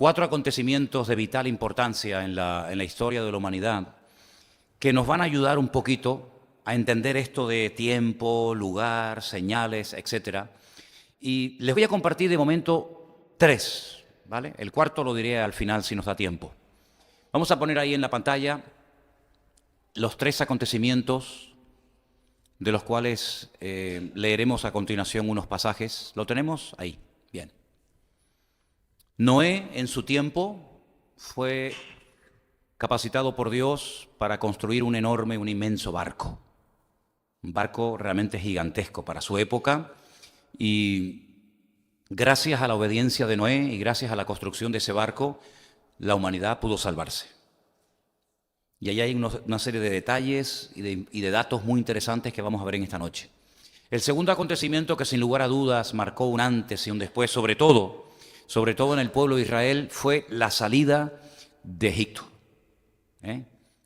4 acontecimientos de vital importancia en la historia de la humanidad que nos van a ayudar un poquito a entender esto de tiempo, lugar, señales, etc. Y les voy a compartir de momento 3, ¿vale? El cuarto lo diré al final si nos da tiempo. Vamos a poner ahí en la pantalla los 3 acontecimientos de los cuales leeremos a continuación unos pasajes. ¿Lo tenemos? Ahí, bien. Noé, en su tiempo, fue capacitado por Dios para construir un inmenso barco. Un barco realmente gigantesco para su época, y gracias a la obediencia de Noé y gracias a la construcción de ese barco, la humanidad pudo salvarse. Y ahí hay una serie de detalles y de datos muy interesantes que vamos a ver en esta noche. El segundo acontecimiento que sin lugar a dudas marcó un antes y un después, sobre todo en el pueblo de Israel, fue la salida de Egipto.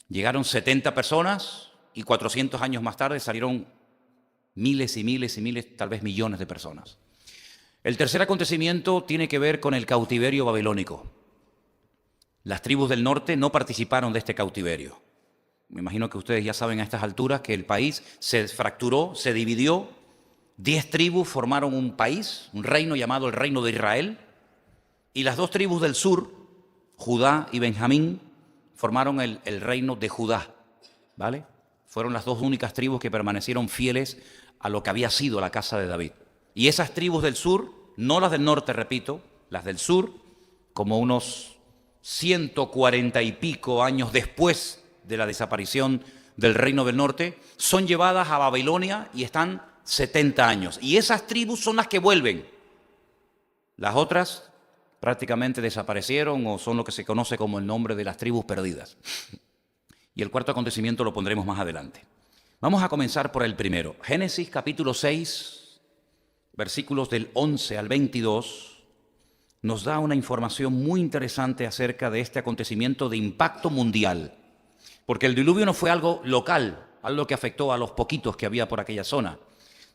Llegaron 70 personas y 400 años más tarde salieron miles y miles y miles, tal vez millones de personas. El tercer acontecimiento tiene que ver con el cautiverio babilónico. Las tribus del norte no participaron de este cautiverio. Me imagino que ustedes ya saben a estas alturas que el país se fracturó, se dividió. 10 tribus formaron un país, un reino llamado el Reino de Israel. Y las 2 tribus del sur, Judá y Benjamín, formaron el reino de Judá, ¿vale? Fueron las 2 únicas tribus que permanecieron fieles a lo que había sido la casa de David. Y esas tribus del sur, no las del norte, repito, las del sur, como unos 140 y pico años después de la desaparición del reino del norte, son llevadas a Babilonia y están 70 años. Y esas tribus son las que vuelven. Las otras prácticamente desaparecieron o son lo que se conoce como el nombre de las tribus perdidas. Y el cuarto acontecimiento lo pondremos más adelante. Vamos a comenzar por el primero. Génesis capítulo 6, versículos del 11 al 22, nos da una información muy interesante acerca de este acontecimiento de impacto mundial. Porque el diluvio no fue algo local, algo que afectó a los poquitos que había por aquella zona,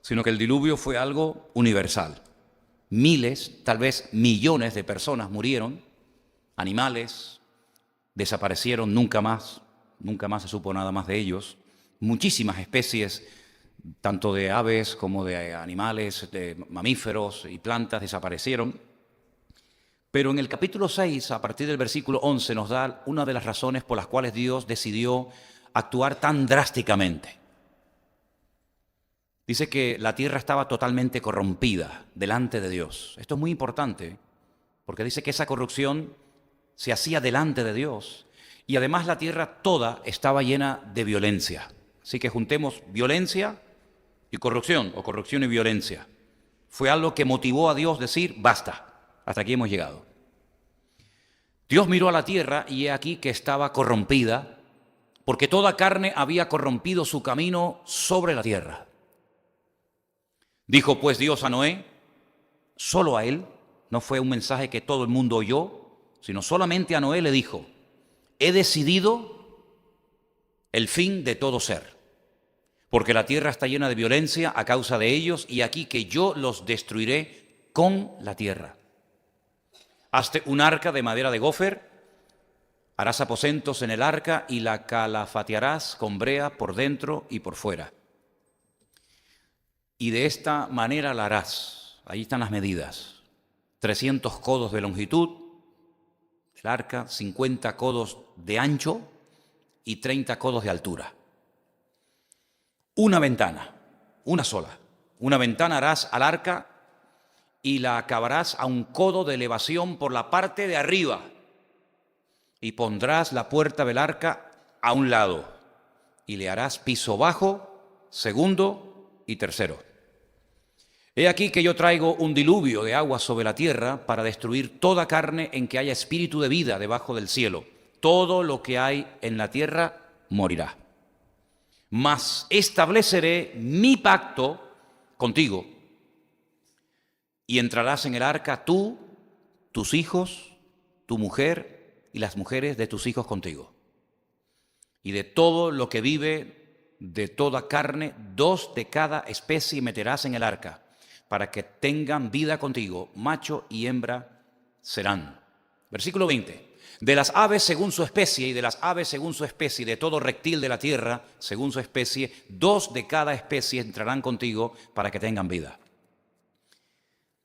sino que el diluvio fue algo universal. Miles, tal vez millones de personas murieron, animales desaparecieron, nunca más se supo nada más de ellos. Muchísimas especies, tanto de aves como de animales, de mamíferos y plantas desaparecieron. Pero en el capítulo 6, a partir del versículo 11, nos da una de las razones por las cuales Dios decidió actuar tan drásticamente. Dice que la tierra estaba totalmente corrompida delante de Dios. Esto es muy importante, porque dice que esa corrupción se hacía delante de Dios. Y además la tierra toda estaba llena de violencia. Así que juntemos violencia y corrupción, o corrupción y violencia. Fue algo que motivó a Dios a decir, basta, hasta aquí hemos llegado. Dios miró a la tierra y he aquí que estaba corrompida, porque toda carne había corrompido su camino sobre la tierra. Dijo pues Dios a Noé, solo a él, no fue un mensaje que todo el mundo oyó, sino solamente a Noé le dijo, he decidido el fin de todo ser, porque la tierra está llena de violencia a causa de ellos, y aquí que yo los destruiré con la tierra. Hazte un arca de madera de gofer, harás aposentos en el arca y la calafatearás con brea por dentro y por fuera. Y de esta manera la harás. Ahí están las medidas. 300 codos de longitud del arca, 50 codos de ancho y 30 codos de altura. Una ventana, una sola. Una ventana harás al arca y la acabarás a un codo de elevación por la parte de arriba. Y pondrás la puerta del arca a un lado. Y le harás piso bajo, segundo y tercero. He aquí que yo traigo un diluvio de agua sobre la tierra para destruir toda carne en que haya espíritu de vida debajo del cielo. Todo lo que hay en la tierra morirá. Mas estableceré mi pacto contigo y entrarás en el arca tú, tus hijos, tu mujer y las mujeres de tus hijos contigo. Y de todo lo que vive, de toda carne, 2 de cada especie meterás en el arca, para que tengan vida contigo, macho y hembra serán. Versículo 20. De las aves según su especie y de las aves según su especie, de todo reptil de la tierra según su especie, 2 de cada especie entrarán contigo para que tengan vida.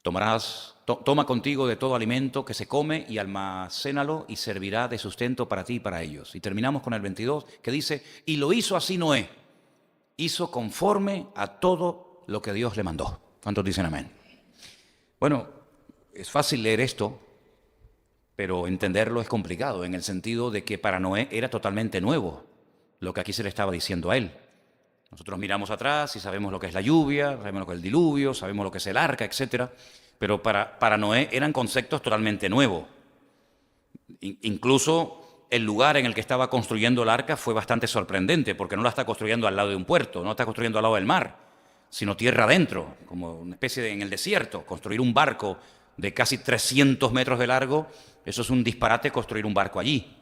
Toma contigo de todo alimento que se come y almacénalo y servirá de sustento para ti y para ellos. Y terminamos con el 22 que dice, y lo hizo así Noé, hizo conforme a todo lo que Dios le mandó. ¿Cuántos dicen amén? Bueno, es fácil leer esto, pero entenderlo es complicado, en el sentido de que para Noé era totalmente nuevo lo que aquí se le estaba diciendo a él. Nosotros miramos atrás y sabemos lo que es la lluvia, sabemos lo que es el diluvio, sabemos lo que es el arca, etc. Pero para Noé eran conceptos totalmente nuevos. Incluso el lugar en el que estaba construyendo el arca fue bastante sorprendente, porque no la está construyendo al lado de un puerto, no la está construyendo al lado del mar, sino tierra adentro, como una especie de en el desierto. Construir un barco de casi 300 metros de largo, eso es un disparate construir un barco allí.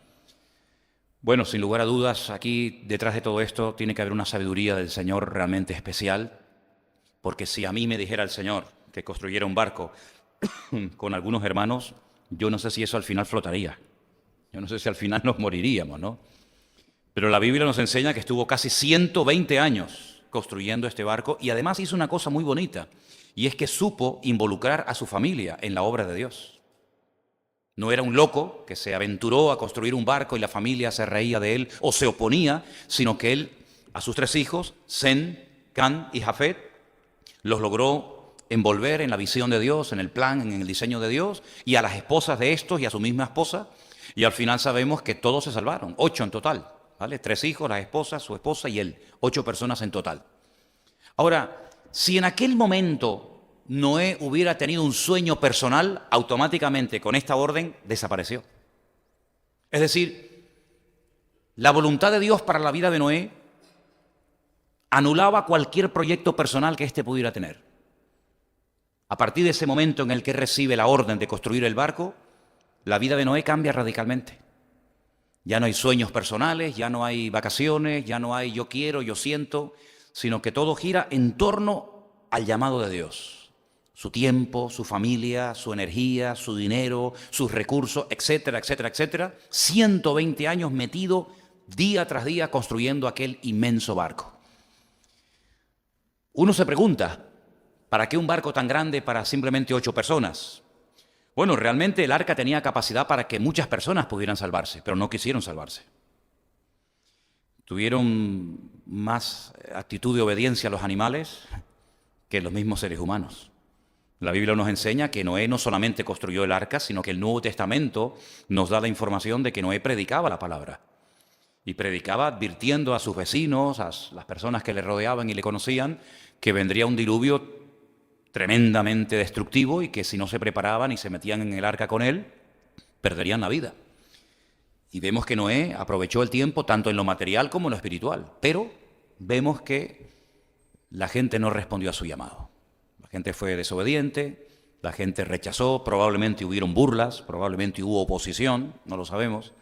Bueno, sin lugar a dudas, aquí detrás de todo esto tiene que haber una sabiduría del Señor realmente especial, porque si a mí me dijera el Señor que construyera un barco con algunos hermanos, yo no sé si eso al final flotaría. Yo no sé si al final nos moriríamos, ¿no? Pero la Biblia nos enseña que estuvo casi 120 años construyendo este barco y además hizo una cosa muy bonita, y es que supo involucrar a su familia en la obra de Dios. No era un loco que se aventuró a construir un barco y la familia se reía de él o se oponía, sino que él, a sus 3 hijos, Sem, Cam y Jafet, los logró envolver en la visión de Dios, en el plan, en el diseño de Dios, y a las esposas de estos y a su misma esposa, y al final sabemos que todos se salvaron, 8 en total, ¿vale? 3 hijos, las esposas, su esposa y él, 8 personas en total. Ahora, si en aquel momento Noé hubiera tenido un sueño personal, automáticamente con esta orden desapareció. Es decir, la voluntad de Dios para la vida de Noé anulaba cualquier proyecto personal que éste pudiera tener. A partir de ese momento en el que recibe la orden de construir el barco, la vida de Noé cambia radicalmente. Ya no hay sueños personales, ya no hay vacaciones, ya no hay yo quiero, yo siento, sino que todo gira en torno al llamado de Dios. Su tiempo, su familia, su energía, su dinero, sus recursos, etcétera, etcétera, etcétera. 120 años metido día tras día construyendo aquel inmenso barco. Uno se pregunta, ¿para qué un barco tan grande para simplemente 8 personas? Bueno, realmente el arca tenía capacidad para que muchas personas pudieran salvarse, pero no quisieron salvarse. Tuvieron más actitud de obediencia a los animales que los mismos seres humanos. La Biblia nos enseña que Noé no solamente construyó el arca, sino que el Nuevo Testamento nos da la información de que Noé predicaba la palabra. Y predicaba advirtiendo a sus vecinos, a las personas que le rodeaban y le conocían, que vendría un diluvio tremendamente destructivo y que si no se preparaban y se metían en el arca con él, perderían la vida. Y vemos que Noé aprovechó el tiempo tanto en lo material como en lo espiritual. Pero vemos que la gente no respondió a su llamado. La gente fue desobediente, la gente rechazó, probablemente hubieron burlas, probablemente hubo oposición, no lo sabemos.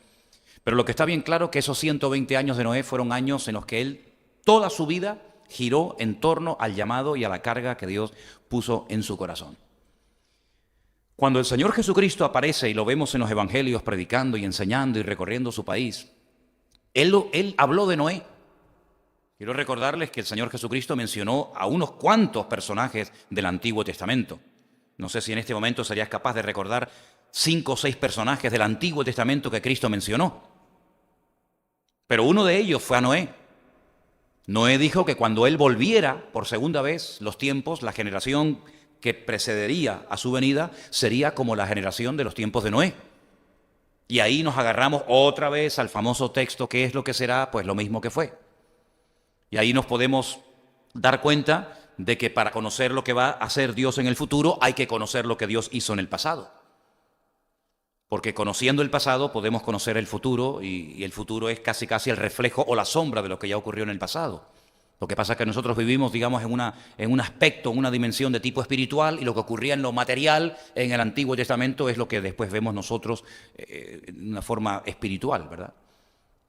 Pero lo que está bien claro es que esos 120 años de Noé fueron años en los que él, toda su vida, giró en torno al llamado y a la carga que Dios puso en su corazón. Cuando el Señor Jesucristo aparece, y lo vemos en los evangelios predicando y enseñando y recorriendo su país, Él habló de Noé. Quiero recordarles que el Señor Jesucristo mencionó a unos cuantos personajes del Antiguo Testamento. No sé si en este momento serías capaz de recordar 5 o 6 personajes del Antiguo Testamento que Cristo mencionó. Pero uno de ellos fue a Noé. Noé dijo que cuando él volviera por segunda vez, los tiempos, la generación que precedería a su venida, sería como la generación de los tiempos de Noé. Y ahí nos agarramos otra vez al famoso texto, ¿qué es lo que será? Pues lo mismo que fue. Y ahí nos podemos dar cuenta de que para conocer lo que va a hacer Dios en el futuro, hay que conocer lo que Dios hizo en el pasado. Porque conociendo el pasado podemos conocer el futuro, y el futuro es casi el reflejo o la sombra de lo que ya ocurrió en el pasado. Lo que pasa es que nosotros vivimos, digamos, en un aspecto, en una dimensión de tipo espiritual, y lo que ocurría en lo material en el Antiguo Testamento es lo que después vemos nosotros en una forma espiritual, ¿verdad?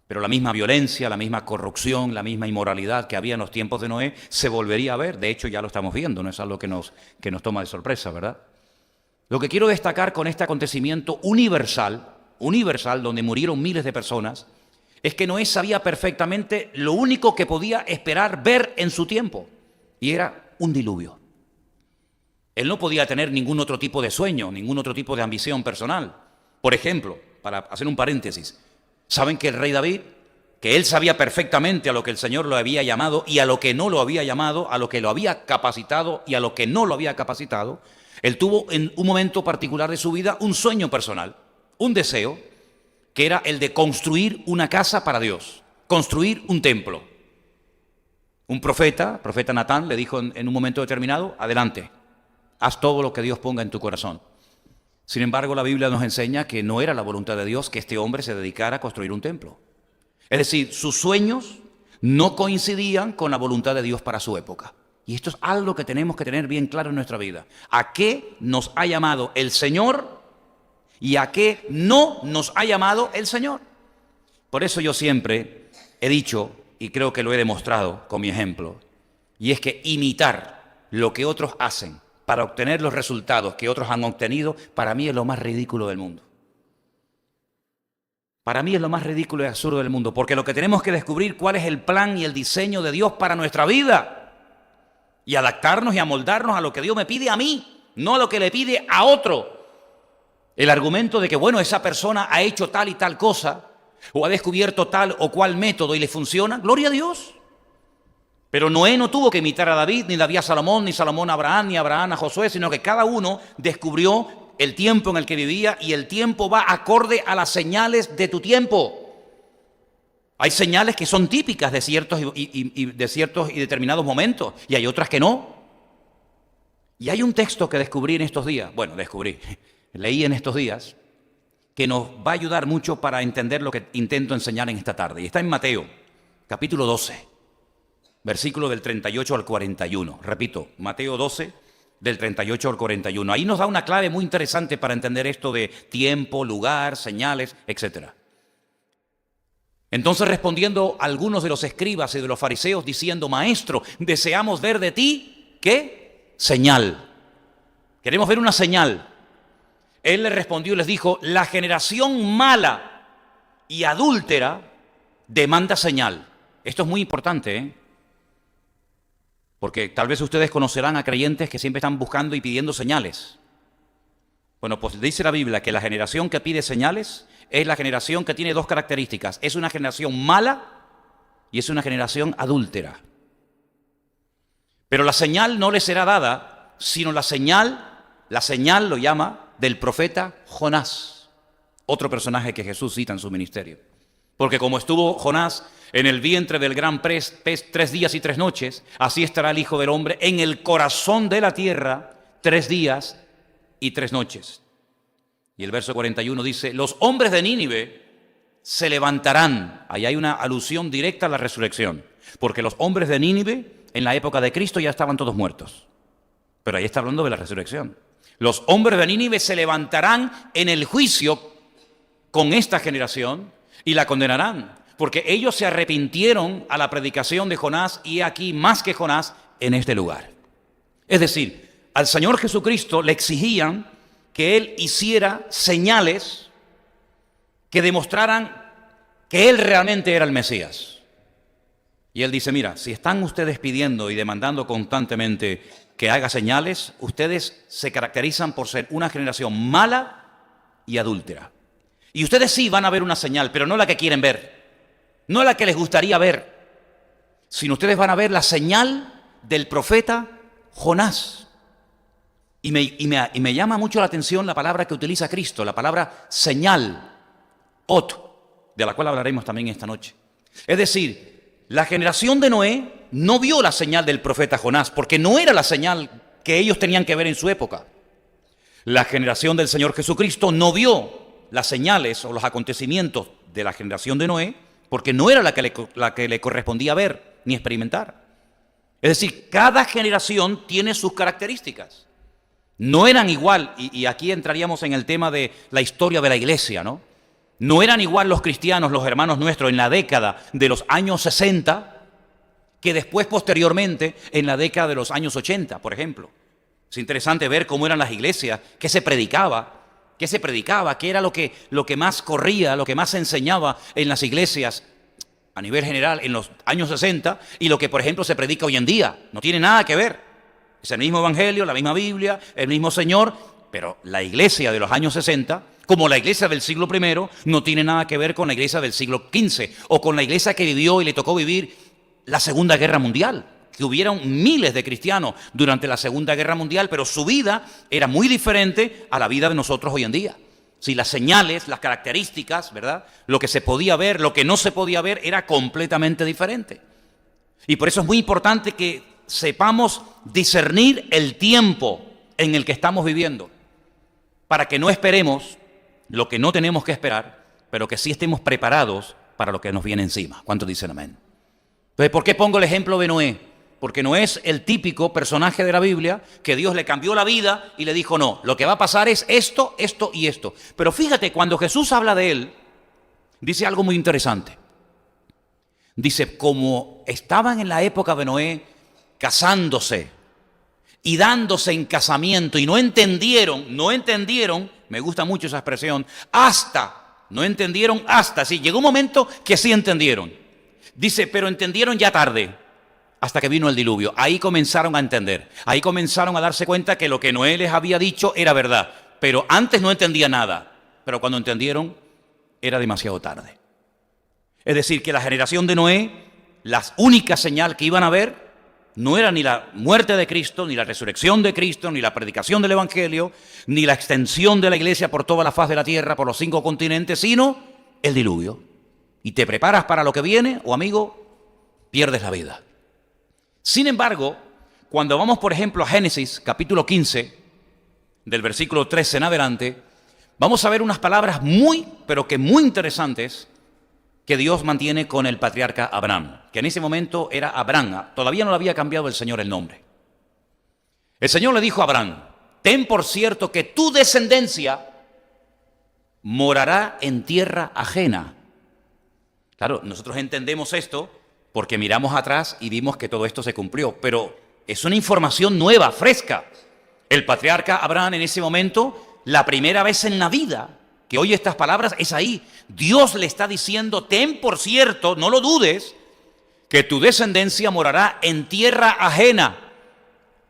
Pero la misma violencia, la misma corrupción, la misma inmoralidad que había en los tiempos de Noé se volvería a ver. De hecho, ya lo estamos viendo, no es algo que nos toma de sorpresa, ¿verdad? Lo que quiero destacar con este acontecimiento universal, donde murieron miles de personas, es que Noé sabía perfectamente lo único que podía esperar ver en su tiempo, y era un diluvio. Él no podía tener ningún otro tipo de sueño, ningún otro tipo de ambición personal. Por ejemplo, para hacer un paréntesis, ¿saben que el rey David, que él sabía perfectamente a lo que el Señor lo había llamado y a lo que no lo había llamado, a lo que lo había capacitado y a lo que no lo había capacitado, él tuvo en un momento particular de su vida un sueño personal, un deseo, que era el de construir una casa para Dios, construir un templo. Un profeta Natán, le dijo en un momento determinado: adelante, haz todo lo que Dios ponga en tu corazón. Sin embargo, la Biblia nos enseña que no era la voluntad de Dios que este hombre se dedicara a construir un templo. Es decir, sus sueños no coincidían con la voluntad de Dios para su época. Y esto es algo que tenemos que tener bien claro en nuestra vida. ¿A qué nos ha llamado el Señor y a qué no nos ha llamado el Señor? Por eso yo siempre he dicho, y creo que lo he demostrado con mi ejemplo, y es que imitar lo que otros hacen para obtener los resultados que otros han obtenido, para mí es lo más ridículo del mundo. Para mí es lo más ridículo y absurdo del mundo, porque lo que tenemos que descubrir cuál es el plan y el diseño de Dios para nuestra vida y adaptarnos y amoldarnos a lo que Dios me pide a mí, no a lo que le pide a otro. El argumento de que, bueno, esa persona ha hecho tal y tal cosa o ha descubierto tal o cual método y le funciona, gloria a Dios. Pero Noé no tuvo que imitar a David, ni David a Salomón, ni Salomón a Abraham, ni Abraham a Josué, sino que cada uno descubrió el tiempo en el que vivía, y el tiempo va acorde a las señales de tu tiempo. Hay señales que son típicas de ciertos y determinados momentos, y hay otras que no. Y hay un texto que descubrí en estos días, leí en estos días, que nos va a ayudar mucho para entender lo que intento enseñar en esta tarde. Y está en Mateo, capítulo 12, versículo del 38 al 41. Repito, Mateo 12, del 38 al 41. Ahí nos da una clave muy interesante para entender esto de tiempo, lugar, señales, etc. Entonces, respondiendo algunos de los escribas y de los fariseos, diciendo: Maestro, deseamos ver de ti, ¿qué? Señal. Queremos ver una señal. Él les respondió y les dijo: la generación mala y adúltera demanda señal. Esto es muy importante, ¿eh? Porque tal vez ustedes conocerán a creyentes que siempre están buscando y pidiendo señales. Bueno, pues dice la Biblia que la generación que pide señales es la generación que tiene dos características. Es una generación mala y es una generación adúltera. Pero la señal no le será dada, sino la señal lo llama del profeta Jonás, otro personaje que Jesús cita en su ministerio. Porque como estuvo Jonás en el vientre del gran pez 3 días y 3 noches, así estará el Hijo del Hombre en el corazón de la tierra 3 días y 3 noches. Y el verso 41 dice: los hombres de Nínive se levantarán. Ahí hay una alusión directa a la resurrección, porque los hombres de Nínive en la época de Cristo ya estaban todos muertos. Pero ahí está hablando de la resurrección. Los hombres de Nínive se levantarán en el juicio con esta generación y la condenarán, porque ellos se arrepintieron a la predicación de Jonás, y aquí más que Jonás en este lugar. Es decir, al Señor Jesucristo le exigían que Él hiciera señales que demostraran que Él realmente era el Mesías. Y Él dice: mira, si están ustedes pidiendo y demandando constantemente que haga señales, ustedes se caracterizan por ser una generación mala y adúltera. Y ustedes sí van a ver una señal, pero no la que quieren ver, no la que les gustaría ver, sino ustedes van a ver la señal del profeta Jonás. Y me llama mucho la atención la palabra que utiliza Cristo, la palabra señal, ot, de la cual hablaremos también esta noche. Es decir, la generación de Noé no vio la señal del profeta Jonás, porque no era la señal que ellos tenían que ver en su época. La generación del Señor Jesucristo no vio las señales o los acontecimientos de la generación de Noé, porque no era la que le correspondía ver ni experimentar. Es decir, cada generación tiene sus características. No eran igual, y aquí entraríamos en el tema de la historia de la iglesia, ¿no? No eran igual los cristianos, los hermanos nuestros, en la década de los años 60, que después, posteriormente, en la década de los años 80, por ejemplo. Es interesante ver cómo eran las iglesias, qué se predicaba, qué era lo que más corría, lo que más se enseñaba en las iglesias a nivel general en los años 60 y lo que, por ejemplo, se predica hoy en día. No tiene nada que ver. Es el mismo evangelio, la misma Biblia, el mismo Señor, pero la iglesia de los años 60, como la iglesia del siglo I, no tiene nada que ver con la iglesia del siglo XV o con la iglesia que vivió y le tocó vivir la Segunda Guerra Mundial, que hubieron miles de cristianos durante la Segunda Guerra Mundial, pero su vida era muy diferente a la vida de nosotros hoy en día. Si las señales, las características, ¿verdad? Lo que se podía ver, lo que no se podía ver, era completamente diferente. Y por eso es muy importante que sepamos discernir el tiempo en el que estamos viviendo, para que no esperemos lo que no tenemos que esperar, pero que sí estemos preparados para lo que nos viene encima. ¿Cuántos dicen amén? Entonces, ¿por qué pongo el ejemplo de Noé? Porque Noé es el típico personaje de la Biblia que Dios le cambió la vida y le dijo, no, lo que va a pasar es esto, esto y esto. Pero fíjate, cuando Jesús habla de él, dice algo muy interesante. Dice, como estaban en la época de Noé casándose y dándose en casamiento y no entendieron, me gusta mucho esa expresión, sí, llegó un momento que sí entendieron. Dice, pero entendieron ya tarde, hasta que vino el diluvio. Ahí comenzaron a entender, ahí comenzaron a darse cuenta que lo que Noé les había dicho era verdad, pero antes no entendía nada, pero cuando entendieron era demasiado tarde. Es decir, que la generación de Noé, la única señal que iban a ver no era ni la muerte de Cristo, ni la resurrección de Cristo, ni la predicación del Evangelio, ni la extensión de la iglesia por toda la faz de la tierra, por los 5 continentes, sino el diluvio. Y te preparas para lo que viene, o amigo, pierdes la vida. Sin embargo, cuando vamos, por ejemplo, a Génesis, capítulo 15, del versículo 13 en adelante, vamos a ver unas palabras pero que muy interesantes, que Dios mantiene con el patriarca Abraham, que en ese momento era Abraham, todavía no le había cambiado el Señor el nombre. El Señor le dijo a Abraham, ten por cierto que tu descendencia morará en tierra ajena. Claro, nosotros entendemos esto porque miramos atrás y vimos que todo esto se cumplió, pero es una información nueva, fresca. El patriarca Abraham en ese momento, la primera vez en la vida que oye estas palabras, es ahí. Dios le está diciendo, ten por cierto, no lo dudes, que tu descendencia morará en tierra ajena.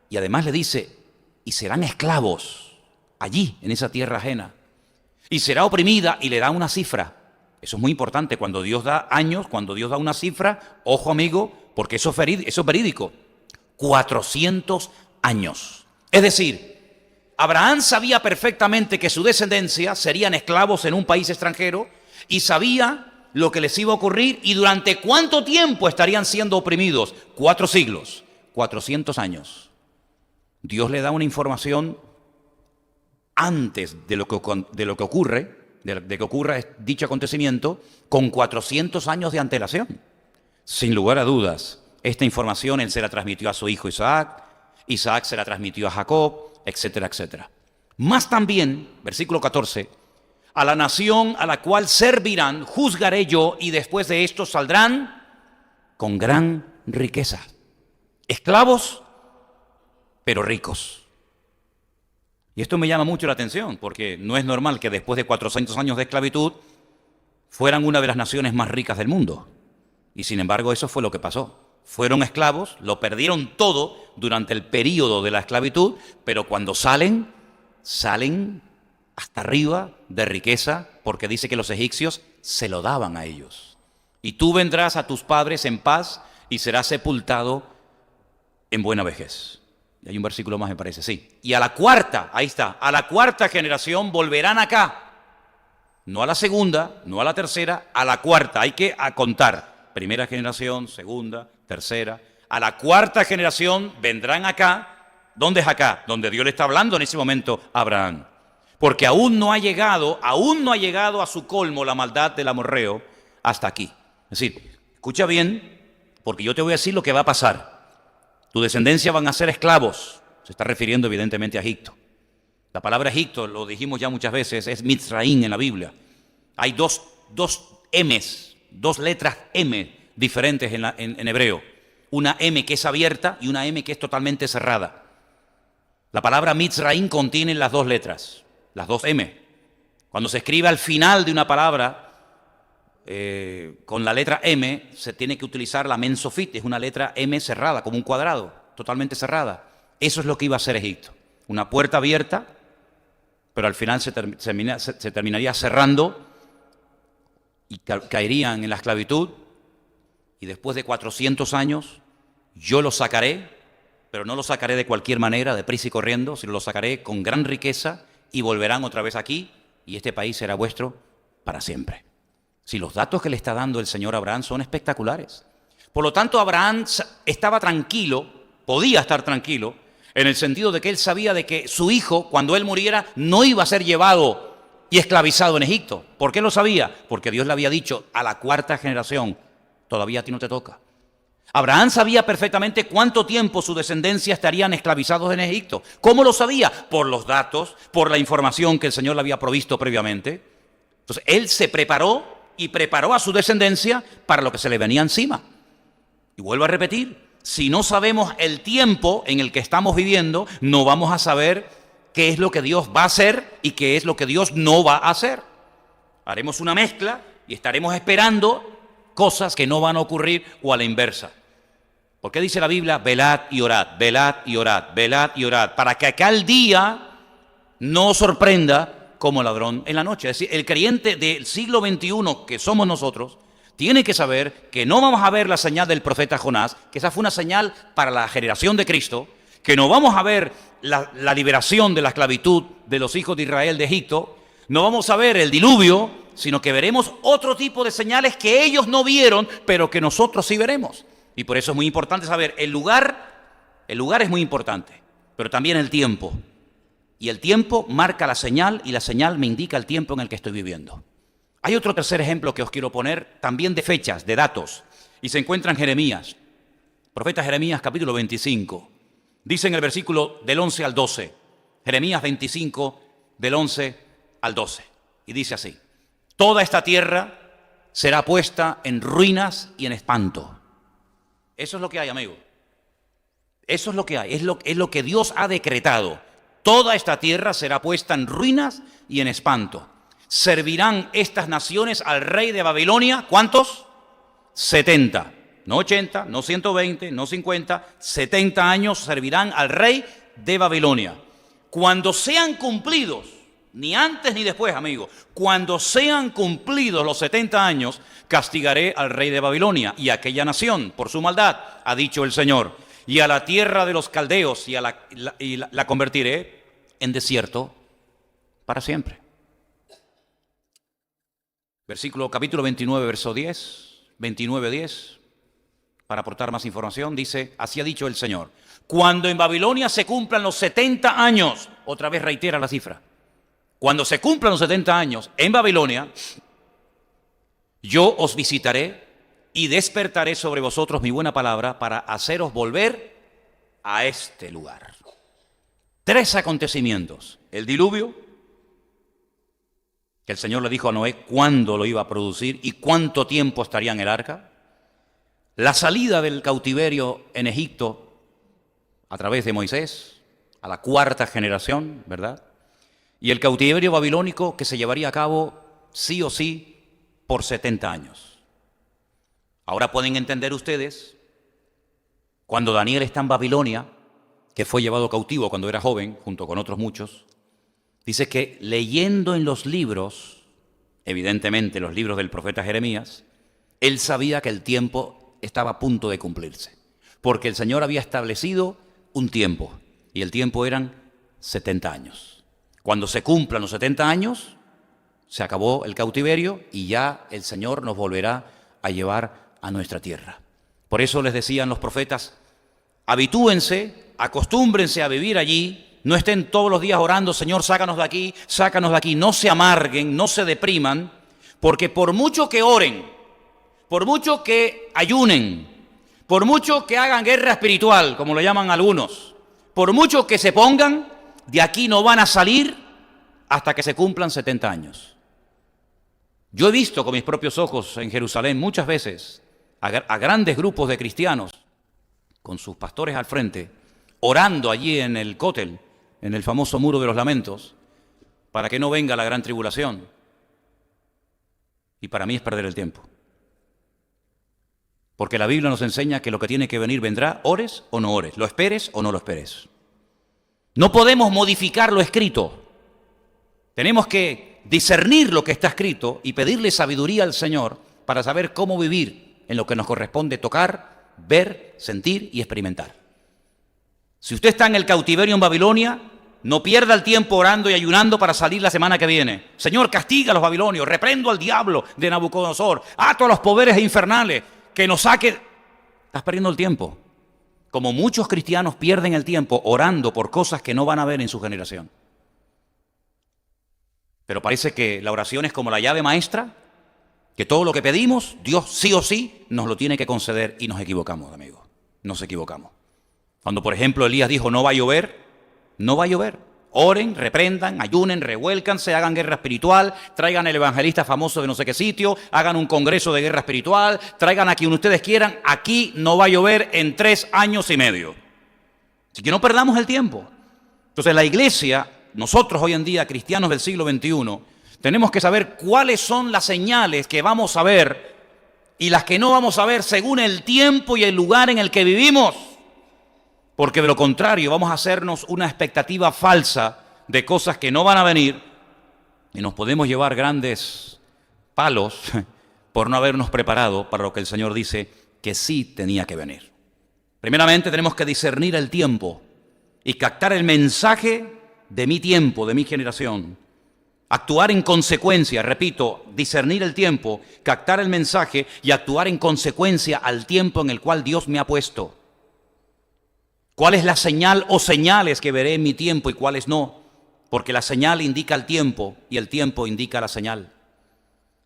Y además le dice, y serán esclavos allí, en esa tierra ajena. Y será oprimida, y le da una cifra. Eso es muy importante, cuando Dios da años, cuando Dios da una cifra, ojo amigo, porque eso es verídico. 400 años. Es decir, Abraham sabía perfectamente que su descendencia serían esclavos en un país extranjero y sabía lo que les iba a ocurrir y durante cuánto tiempo estarían siendo oprimidos. 4 siglos, 400 años. Dios le da una información antes de que ocurra dicho acontecimiento con 400 años de antelación. Sin lugar a dudas, esta información él se la transmitió a su hijo Isaac, Isaac se la transmitió a Jacob, etcétera, etcétera. Más también, versículo 14, a la nación a la cual servirán, juzgaré yo, y después de esto saldrán con gran riqueza. Esclavos, pero ricos. Y esto me llama mucho la atención, porque no es normal que después de 400 años de esclavitud fueran una de las naciones más ricas del mundo. Y sin embargo, eso fue lo que pasó. Fueron esclavos, lo perdieron todo durante el período de la esclavitud, pero cuando salen hasta arriba de riqueza, porque dice que los egipcios se lo daban a ellos. Y tú vendrás a tus padres en paz y serás sepultado en buena vejez. Y hay un versículo más, me parece, sí. Y a la cuarta, ahí está, a la cuarta generación volverán acá. No a la segunda, no a la tercera, a la cuarta. Hay que contar. Primera generación, segunda, tercera. A la cuarta generación vendrán acá. ¿Dónde es acá? Donde Dios le está hablando en ese momento a Abraham. Porque aún no ha llegado a su colmo la maldad del amorreo hasta aquí. Es decir, escucha bien, porque yo te voy a decir lo que va a pasar. Tu descendencia van a ser esclavos. Se está refiriendo evidentemente a Egipto. La palabra Egipto, lo dijimos ya muchas veces, es Mitzraim en la Biblia. Hay dos M's, 2 letras M diferentes en hebreo. Una M que es abierta y una M que es totalmente cerrada. La palabra Mitzraim contiene las dos letras, las dos M. Cuando se escribe al final de una palabra con la letra M, se tiene que utilizar la Mensofit, es una letra M cerrada, como un cuadrado, totalmente cerrada. Eso es lo que iba a ser Egipto. Una puerta abierta, pero al final se terminaría cerrando y caerían en la esclavitud. Y después de 400 años, yo los sacaré, pero no los sacaré de cualquier manera, deprisa y corriendo, sino los sacaré con gran riqueza y volverán otra vez aquí y este país será vuestro para siempre. Si los datos que le está dando el Señor a Abraham son espectaculares. Por lo tanto, Abraham estaba tranquilo, podía estar tranquilo, en el sentido de que él sabía de que su hijo, cuando él muriera, no iba a ser llevado y esclavizado en Egipto. ¿Por qué lo sabía? Porque Dios le había dicho a la cuarta generación, todavía a ti no te toca. Abraham sabía perfectamente cuánto tiempo su descendencia estarían esclavizados en Egipto. ¿Cómo lo sabía? Por los datos, por la información que el Señor le había provisto previamente. Entonces, él se preparó y preparó a su descendencia para lo que se le venía encima. Y vuelvo a repetir, si no sabemos el tiempo en el que estamos viviendo, no vamos a saber qué es lo que Dios va a hacer y qué es lo que Dios no va a hacer. Haremos una mezcla y estaremos esperando cosas que no van a ocurrir o a la inversa. ¿Por qué dice la Biblia? Velad y orad, velad y orad, velad y orad, para que aquel día no os sorprenda como ladrón en la noche. Es decir, el creyente del siglo XXI que somos nosotros tiene que saber que no vamos a ver la señal del profeta Jonás, que esa fue una señal para la generación de Cristo, que no vamos a ver la liberación de la esclavitud de los hijos de Israel de Egipto, no vamos a ver el diluvio, sino que veremos otro tipo de señales que ellos no vieron, pero que nosotros sí veremos. Y por eso es muy importante saber, el lugar es muy importante, pero también el tiempo. Y el tiempo marca la señal y la señal me indica el tiempo en el que estoy viviendo. Hay otro tercer ejemplo que os quiero poner, también de fechas, de datos, y se encuentra en Jeremías. Profeta Jeremías, capítulo 25. Dice en el versículo del 11 al 12. Jeremías 25, del 11 al 12. Y dice así: toda esta tierra será puesta en ruinas y en espanto. Eso es lo que hay, amigo. Eso es lo que hay, es lo que Dios ha decretado. Toda esta tierra será puesta en ruinas y en espanto. Servirán estas naciones al rey de Babilonia, ¿cuántos? 70, no 80, no 120, no 50, 70 años servirán al rey de Babilonia. Cuando sean cumplidos, ni antes ni después, amigo, cuando sean cumplidos los 70 años, castigaré al rey de Babilonia y a aquella nación por su maldad, ha dicho el Señor. Y a la tierra de los caldeos y la convertiré en desierto para siempre. Capítulo 29, verso 10, 29, 10, para aportar más información, dice, así ha dicho el Señor, cuando en Babilonia se cumplan los 70 años, otra vez reitera la cifra, cuando se cumplan los 70 años en Babilonia, yo os visitaré y despertaré sobre vosotros mi buena palabra para haceros volver a este lugar. 3 acontecimientos: el diluvio, que el Señor le dijo a Noé cuándo lo iba a producir y cuánto tiempo estaría en el arca; la salida del cautiverio en Egipto a través de Moisés, a la 4ª generación, ¿verdad? Y el cautiverio babilónico que se llevaría a cabo sí o sí por 70 años. Ahora pueden entender ustedes, cuando Daniel está en Babilonia, que fue llevado cautivo cuando era joven, junto con otros muchos, dice que leyendo en los libros, evidentemente los libros del profeta Jeremías, él sabía que el tiempo estaba a punto de cumplirse, porque el Señor había establecido un tiempo, y el tiempo eran 70 años. Cuando se cumplan los 70 años, se acabó el cautiverio y ya el Señor nos volverá a llevar a nuestra tierra. Por eso les decían los profetas, habitúense, acostúmbrense a vivir allí, no estén todos los días orando, Señor, sácanos de aquí, no se amarguen, no se depriman, porque por mucho que oren, por mucho que ayunen, por mucho que hagan guerra espiritual, como lo llaman algunos, por mucho que se pongan, de aquí no van a salir hasta que se cumplan 70 años. Yo he visto con mis propios ojos en Jerusalén muchas veces a grandes grupos de cristianos, con sus pastores al frente, orando allí en el cótel, en el famoso muro de los lamentos, para que no venga la gran tribulación. Y para mí es perder el tiempo. Porque la Biblia nos enseña que lo que tiene que venir vendrá, ores o no ores, lo esperes o no lo esperes. No podemos modificar lo escrito. Tenemos que discernir lo que está escrito y pedirle sabiduría al Señor para saber cómo vivir en lo que nos corresponde tocar, ver, sentir y experimentar. Si usted está en el cautiverio en Babilonia, no pierda el tiempo orando y ayunando para salir la semana que viene. Señor, castiga a los babilonios, reprendo al diablo de Nabucodonosor, ato a los poderes infernales, que nos saque. Estás perdiendo el tiempo. Como muchos cristianos pierden el tiempo orando por cosas que no van a ver en su generación. Pero parece que la oración es como la llave maestra, que todo lo que pedimos, Dios sí o sí nos lo tiene que conceder, y nos equivocamos, amigos. Nos equivocamos. Cuando, por ejemplo, Elías dijo, no va a llover, no va a llover. Oren, reprendan, ayunen, revuélcanse, hagan guerra espiritual, traigan el evangelista famoso de no sé qué sitio, hagan un congreso de guerra espiritual, traigan a quien ustedes quieran, aquí no va a llover en 3 años y medio. Así que no perdamos el tiempo. Entonces la iglesia, nosotros hoy en día, cristianos del siglo XXI, tenemos que saber cuáles son las señales que vamos a ver y las que no vamos a ver según el tiempo y el lugar en el que vivimos. Porque de lo contrario vamos a hacernos una expectativa falsa de cosas que no van a venir y nos podemos llevar grandes palos por no habernos preparado para lo que el Señor dice que sí tenía que venir. Primeramente tenemos que discernir el tiempo y captar el mensaje de mi tiempo, de mi generación. Actuar en consecuencia, repito, discernir el tiempo, captar el mensaje y actuar en consecuencia al tiempo en el cual Dios me ha puesto. ¿Cuál es la señal o señales que veré en mi tiempo y cuáles no? Porque la señal indica el tiempo y el tiempo indica la señal.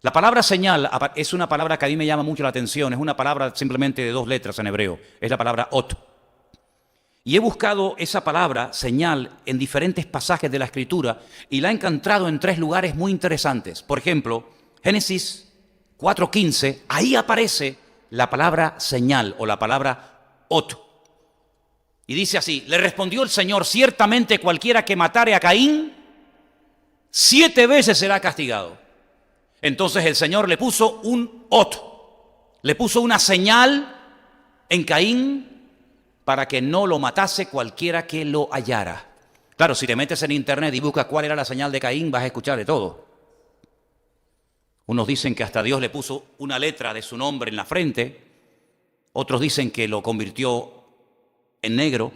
La palabra señal es una palabra que a mí me llama mucho la atención. Es una palabra simplemente de 2 letras en hebreo. Es la palabra ot. Y he buscado esa palabra, señal, en diferentes pasajes de la Escritura y la he encontrado en 3 lugares muy interesantes. Por ejemplo, Génesis 4:15, ahí aparece la palabra señal o la palabra ot. Y dice así, le respondió el Señor, ciertamente cualquiera que matare a Caín, 7 veces será castigado. Entonces el Señor le puso un ot, le puso una señal en Caín para que no lo matase cualquiera que lo hallara. Claro, si te metes en internet y buscas cuál era la señal de Caín, vas a escuchar de todo. Unos dicen que hasta Dios le puso una letra de su nombre en la frente, otros dicen que lo convirtió en negro,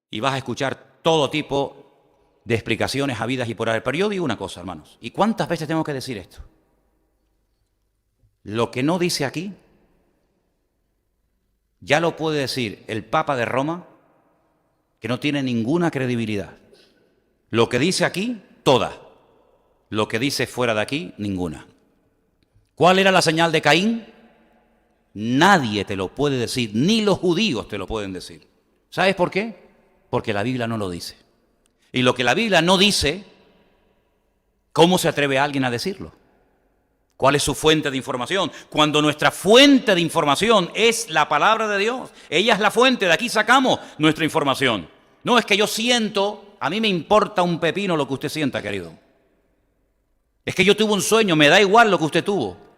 y vas a escuchar todo tipo de explicaciones habidas y por haber. Pero yo digo una cosa, hermanos, ¿y cuántas veces tengo que decir esto? Lo que no dice aquí, ya lo puede decir el Papa de Roma, que no tiene ninguna credibilidad. Lo que dice aquí, toda. Lo que dice fuera de aquí, ninguna. ¿Cuál era la señal de Caín? Nadie te lo puede decir, ni los judíos te lo pueden decir. ¿Sabes por qué? Porque la Biblia no lo dice. Y lo que la Biblia no dice, ¿cómo se atreve alguien a decirlo? ¿Cuál es su fuente de información? Cuando nuestra fuente de información es la palabra de Dios. Ella es la fuente, de aquí sacamos nuestra información. No es que yo siento, a mí me importa un pepino lo que usted sienta, querido. Es que yo tuve un sueño, me da igual lo que usted tuvo.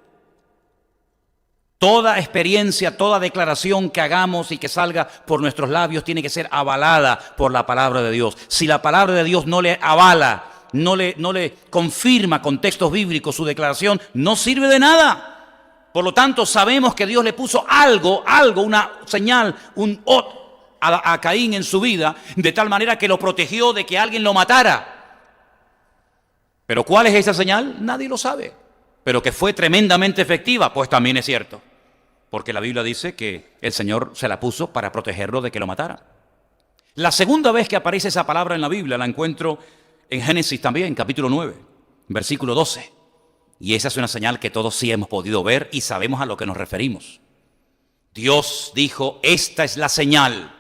Toda experiencia, toda declaración que hagamos y que salga por nuestros labios tiene que ser avalada por la palabra de Dios. Si la palabra de Dios no le avala, no le confirma con textos bíblicos su declaración, no sirve de nada. Por lo tanto, sabemos que Dios le puso algo, una señal, un ot a Caín en su vida, de tal manera que lo protegió de que alguien lo matara. Pero ¿cuál es esa señal? Nadie lo sabe. Pero que fue tremendamente efectiva, pues también es cierto. Porque la Biblia dice que el Señor se la puso para protegerlo de que lo matara. La segunda vez que aparece esa palabra en la Biblia la encuentro en Génesis también, capítulo 9, versículo 12. Y esa es una señal que todos sí hemos podido ver y sabemos a lo que nos referimos. Dios dijo, esta es la señal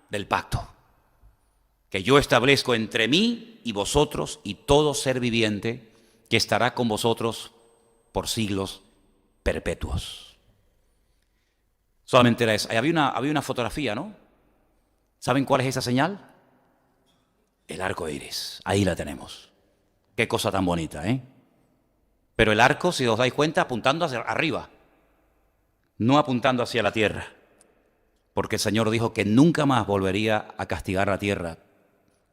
del pacto que yo establezco entre mí y vosotros y todo ser viviente que estará con vosotros por siglos perpetuos. Solamente era eso. Había una fotografía, ¿no? ¿Saben cuál es esa señal? El arco iris. Ahí la tenemos. Qué cosa tan bonita, ¿eh? Pero el arco, si os dais cuenta, apuntando hacia arriba, no apuntando hacia la tierra. Porque el Señor dijo que nunca más volvería a castigar la tierra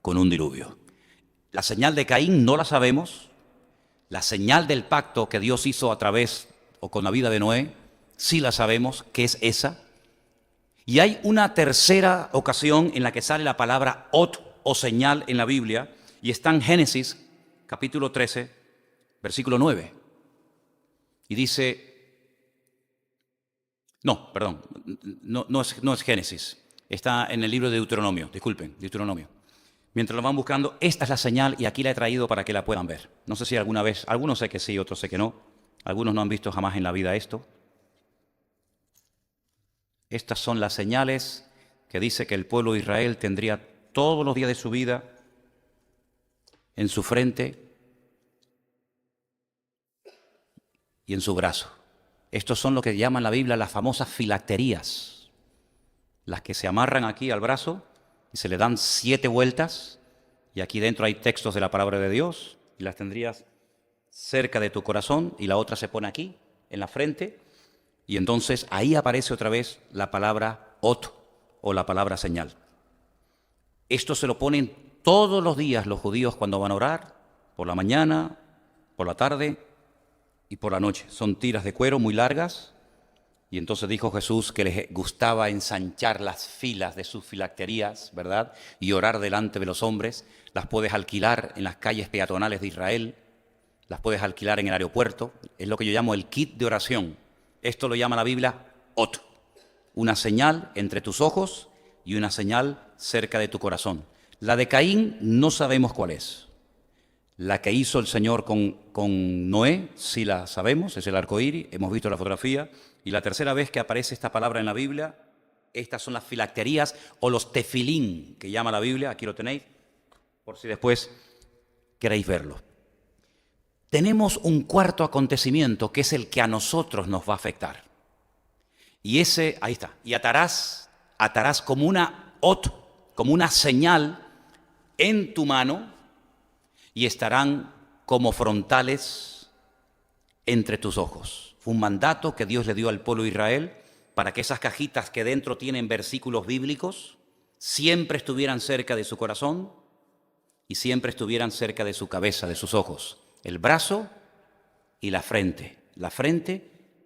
con un diluvio. La señal de Caín no la sabemos. La señal del pacto que Dios hizo a través o con la vida de Noé, sí la sabemos, que es esa. Y hay una tercera ocasión en la que sale la palabra ot o señal en la Biblia, y está en Génesis, capítulo 13, versículo 9. Y dice, no es Génesis, está en el libro de Deuteronomio, disculpen, Deuteronomio. Mientras lo van buscando, esta es la señal y aquí la he traído para que la puedan ver. No sé si alguna vez, algunos sé que sí, otros sé que no. Algunos no han visto jamás en la vida esto. Estas son las señales que dice que el pueblo de Israel tendría todos los días de su vida en su frente y en su brazo. Estos son lo que llaman en la Biblia las famosas filacterías, las que se amarran aquí al brazo y se le dan 7 vueltas, y aquí dentro hay textos de la palabra de Dios, y las tendrías cerca de tu corazón, y la otra se pone aquí, en la frente, y entonces ahí aparece otra vez la palabra ot, o la palabra señal. Esto se lo ponen todos los días los judíos cuando van a orar, por la mañana, por la tarde y por la noche. Son tiras de cuero muy largas, y entonces dijo Jesús que les gustaba ensanchar las filas de sus filacterías, ¿verdad? Y orar delante de los hombres. Las puedes alquilar en las calles peatonales de Israel, las puedes alquilar en el aeropuerto. Es lo que yo llamo el kit de oración. Esto lo llama la Biblia ot, una señal entre tus ojos y una señal cerca de tu corazón. La de Caín no sabemos cuál es. La que hizo el Señor con Noé, sí la sabemos, es el arco iris, hemos visto la fotografía. Y la tercera vez que aparece esta palabra en la Biblia, estas son las filacterías o los tefilín, que llama la Biblia, aquí lo tenéis, por si después queréis verlo. Tenemos un cuarto acontecimiento que es el que a nosotros nos va a afectar. Y ese, ahí está, y atarás como una ot, como una señal en tu mano, y estarán como frontales entre tus ojos. Fue un mandato que Dios le dio al pueblo de Israel para que esas cajitas que dentro tienen versículos bíblicos siempre estuvieran cerca de su corazón y siempre estuvieran cerca de su cabeza, de sus ojos. El brazo y la frente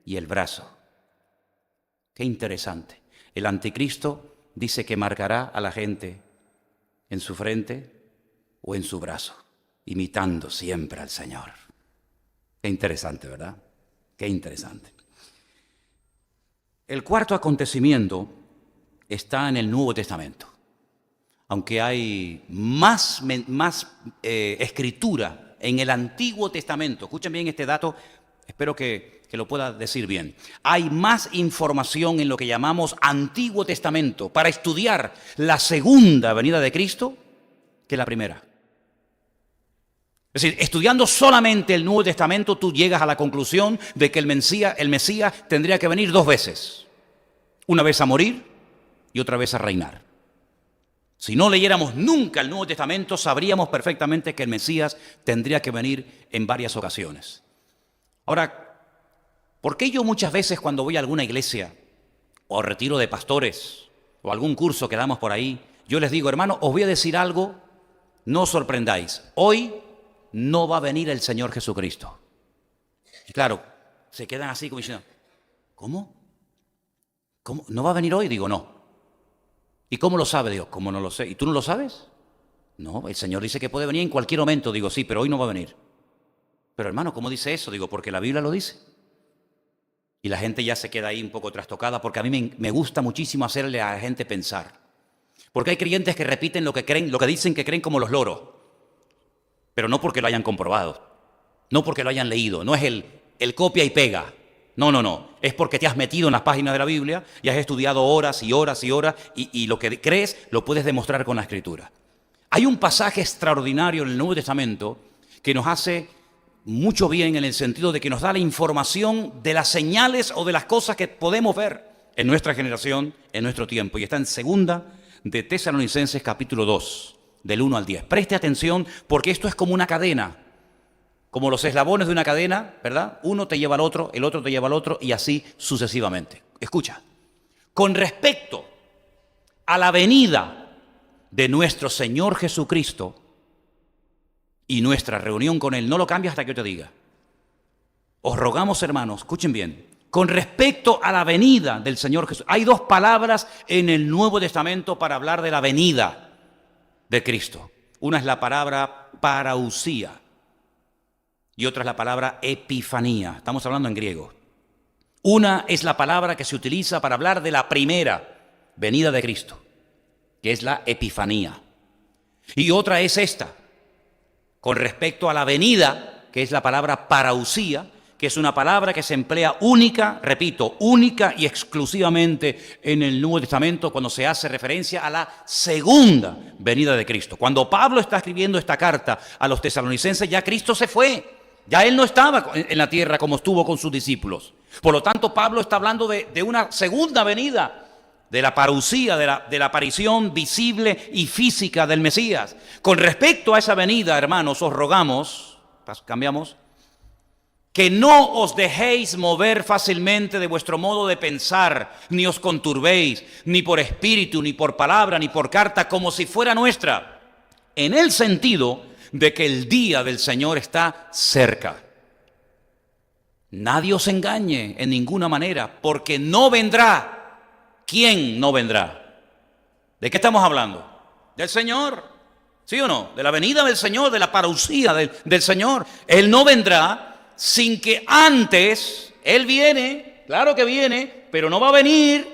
y el brazo. Qué interesante. El anticristo dice que marcará a la gente en su frente o en su brazo, imitando siempre al Señor. Qué interesante, ¿verdad? Qué interesante. El cuarto acontecimiento está en el Nuevo Testamento. Aunque hay más escritura en el Antiguo Testamento. Escuchen bien este dato, espero que lo pueda decir bien. Hay más información en lo que llamamos Antiguo Testamento para estudiar la segunda venida de Cristo que la primera. Es decir, estudiando solamente el Nuevo Testamento, tú llegas a la conclusión de que el Mesías tendría que venir 2 veces. Una vez a morir y otra vez a reinar. Si no leyéramos nunca el Nuevo Testamento, sabríamos perfectamente que el Mesías tendría que venir en varias ocasiones. Ahora, ¿por qué yo muchas veces cuando voy a alguna iglesia o retiro de pastores o algún curso que damos por ahí, yo les digo, hermano, os voy a decir algo, no os sorprendáis. Hoy no va a venir el Señor Jesucristo. Y claro, se quedan así como diciendo, ¿cómo? ¿Cómo? ¿No va a venir hoy? Digo, no. ¿Y cómo lo sabe? Digo, ¿cómo no lo sé? ¿Y tú no lo sabes? No, el Señor dice que puede venir en cualquier momento. Digo, sí, pero hoy no va a venir. Pero hermano, ¿cómo dice eso? Digo, porque la Biblia lo dice. Y la gente ya se queda ahí un poco trastocada, porque a mí me gusta muchísimo hacerle a la gente pensar. Porque hay creyentes que repiten lo que dicen que creen como los loros. Pero no porque lo hayan comprobado, no porque lo hayan leído, no es el copia y pega. No. Es porque te has metido en las páginas de la Biblia y has estudiado horas y horas y horas y lo que crees lo puedes demostrar con la Escritura. Hay un pasaje extraordinario en el Nuevo Testamento que nos hace mucho bien en el sentido de que nos da la información de las señales o de las cosas que podemos ver en nuestra generación, en nuestro tiempo. Y está en 2 de Tesalonicenses capítulo 2, del 1 al 10. Preste atención porque esto es como una cadena, como los eslabones de una cadena, ¿verdad? Uno te lleva al otro, el otro te lleva al otro y así sucesivamente. Escucha, con respecto a la venida de nuestro Señor Jesucristo y nuestra reunión con Él, no lo cambies hasta que yo te diga. Os rogamos, hermanos, escuchen bien, con respecto a la venida del Señor Jesús. Hay dos palabras en el Nuevo Testamento para hablar de la venida de Cristo. Una es la palabra parausía y otra es la palabra epifanía. Estamos hablando en griego. Una es la palabra que se utiliza para hablar de la primera venida de Cristo, que es la epifanía. Y otra es esta, con respecto a la venida, que es la palabra parausía, que es una palabra que se emplea única, repito, única y exclusivamente en el Nuevo Testamento cuando se hace referencia a la segunda venida de Cristo. Cuando Pablo está escribiendo esta carta a los tesalonicenses, ya Cristo se fue. Ya Él no estaba en la tierra como estuvo con sus discípulos. Por lo tanto, Pablo está hablando de una segunda venida, de la parucía, de la aparición visible y física del Mesías. Con respecto a esa venida, hermanos, os rogamos, cambiamos, que no os dejéis mover fácilmente de vuestro modo de pensar, ni os conturbéis, ni por espíritu, ni por palabra, ni por carta, como si fuera nuestra, en el sentido de que el día del Señor está cerca. Nadie os engañe en ninguna manera, porque no vendrá. ¿Quién no vendrá? ¿De qué estamos hablando? Del Señor, ¿sí o no? De la venida del Señor, de la parucía del Señor. Él no vendrá sin que antes, Él viene, claro que viene, pero no va a venir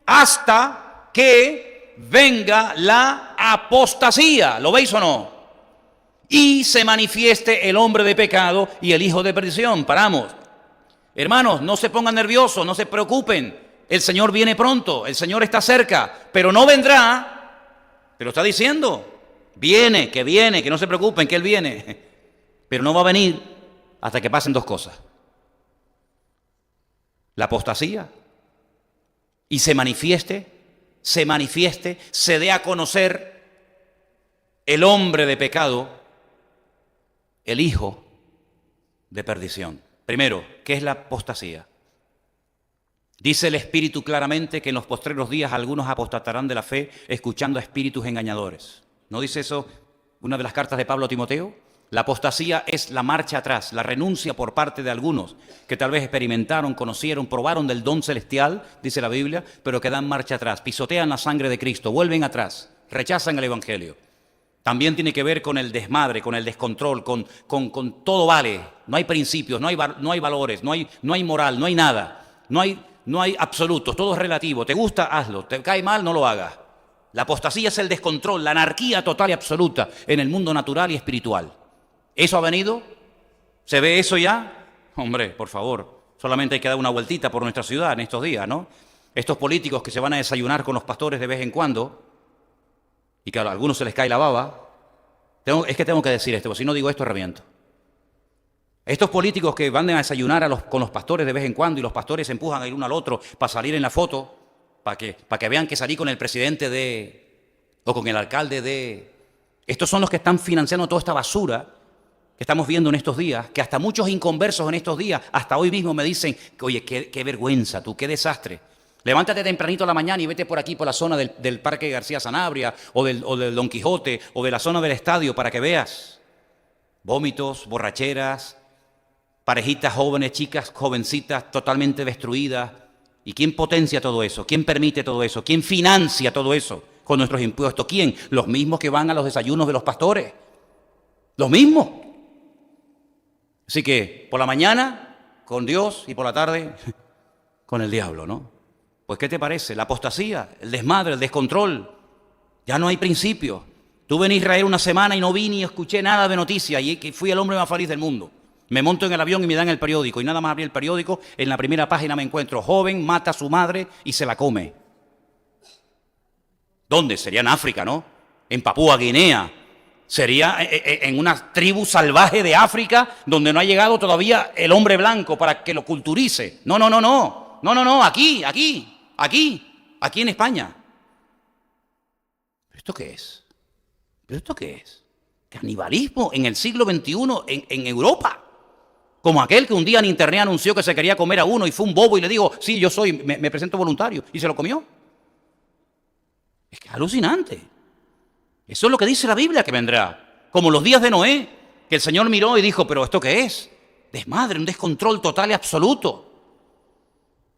hasta que venga la apostasía. ¿Lo veis o no? Y se manifieste el hombre de pecado y el hijo de perdición. Paramos. Hermanos, no se pongan nerviosos, no se preocupen. El Señor viene pronto, el Señor está cerca, pero no vendrá. Pero está diciendo, viene, que no se preocupen, que Él viene. Pero no va a venir hasta que pasen dos cosas. La apostasía y se manifieste, se dé a conocer el hombre de pecado, el hijo de perdición. Primero, ¿qué es la apostasía? Dice el Espíritu claramente que en los postreros días algunos apostatarán de la fe escuchando a espíritus engañadores. ¿No dice eso una de las cartas de Pablo a Timoteo? La apostasía es la marcha atrás, la renuncia por parte de algunos que tal vez experimentaron, conocieron, probaron del don celestial, dice la Biblia, pero que dan marcha atrás, pisotean la sangre de Cristo, vuelven atrás, rechazan el Evangelio. También tiene que ver con el desmadre, con el descontrol, con todo vale. No hay principios, no hay valores, no hay moral, no hay nada. No hay absolutos, todo es relativo. Te gusta, hazlo. Te cae mal, no lo hagas. La apostasía es el descontrol, la anarquía total y absoluta en el mundo natural y espiritual. ¿Eso ha venido? ¿Se ve eso ya? Hombre, por favor, solamente hay que dar una vueltita por nuestra ciudad en estos días, ¿no? Estos políticos que se van a desayunar con los pastores de vez en cuando, y que a algunos se les cae la baba. Tengo que decir esto, porque si no digo esto reviento. Estos políticos que van a desayunar con los pastores de vez en cuando y los pastores se empujan a ir uno al otro para salir en la foto, para que vean que salí con el presidente o con el alcalde Estos son los que están financiando toda esta basura que estamos viendo en estos días, que hasta muchos inconversos en estos días, hasta hoy mismo me dicen, oye, qué vergüenza tú, qué desastre. Levántate tempranito a la mañana y vete por aquí, por la zona del Parque García Sanabria, o del Don Quijote, o de la zona del estadio, para que veas vómitos, borracheras, parejitas jóvenes, chicas jovencitas totalmente destruidas. ¿Y quién potencia todo eso? ¿Quién permite todo eso? ¿Quién financia todo eso con nuestros impuestos? ¿Quién? Los mismos que van a los desayunos de los pastores. Los mismos. Así que por la mañana con Dios y por la tarde con el diablo, ¿no? Pues ¿qué te parece? La apostasía, el desmadre, el descontrol. Ya no hay principio. Tuve en Israel una semana y no vi ni escuché nada de noticias y que fui el hombre más feliz del mundo. Me monto en el avión y me dan el periódico y nada más abrí el periódico, en la primera página me encuentro joven, mata a su madre y se la come. ¿Dónde? Sería en África, ¿no? En Papúa Guinea. Sería en una tribu salvaje de África donde no ha llegado todavía el hombre blanco para que lo culturice. No, aquí en España. ¿Esto qué es? ¿Pero esto qué es? Canibalismo en el siglo XXI en Europa. Como aquel que un día en internet anunció que se quería comer a uno y fue un bobo y le dijo, sí, yo soy, me presento voluntario, y se lo comió. Es que es alucinante. Eso es lo que dice la Biblia que vendrá. Como los días de Noé, que el Señor miró y dijo, ¿pero esto qué es? Desmadre, un descontrol total y absoluto.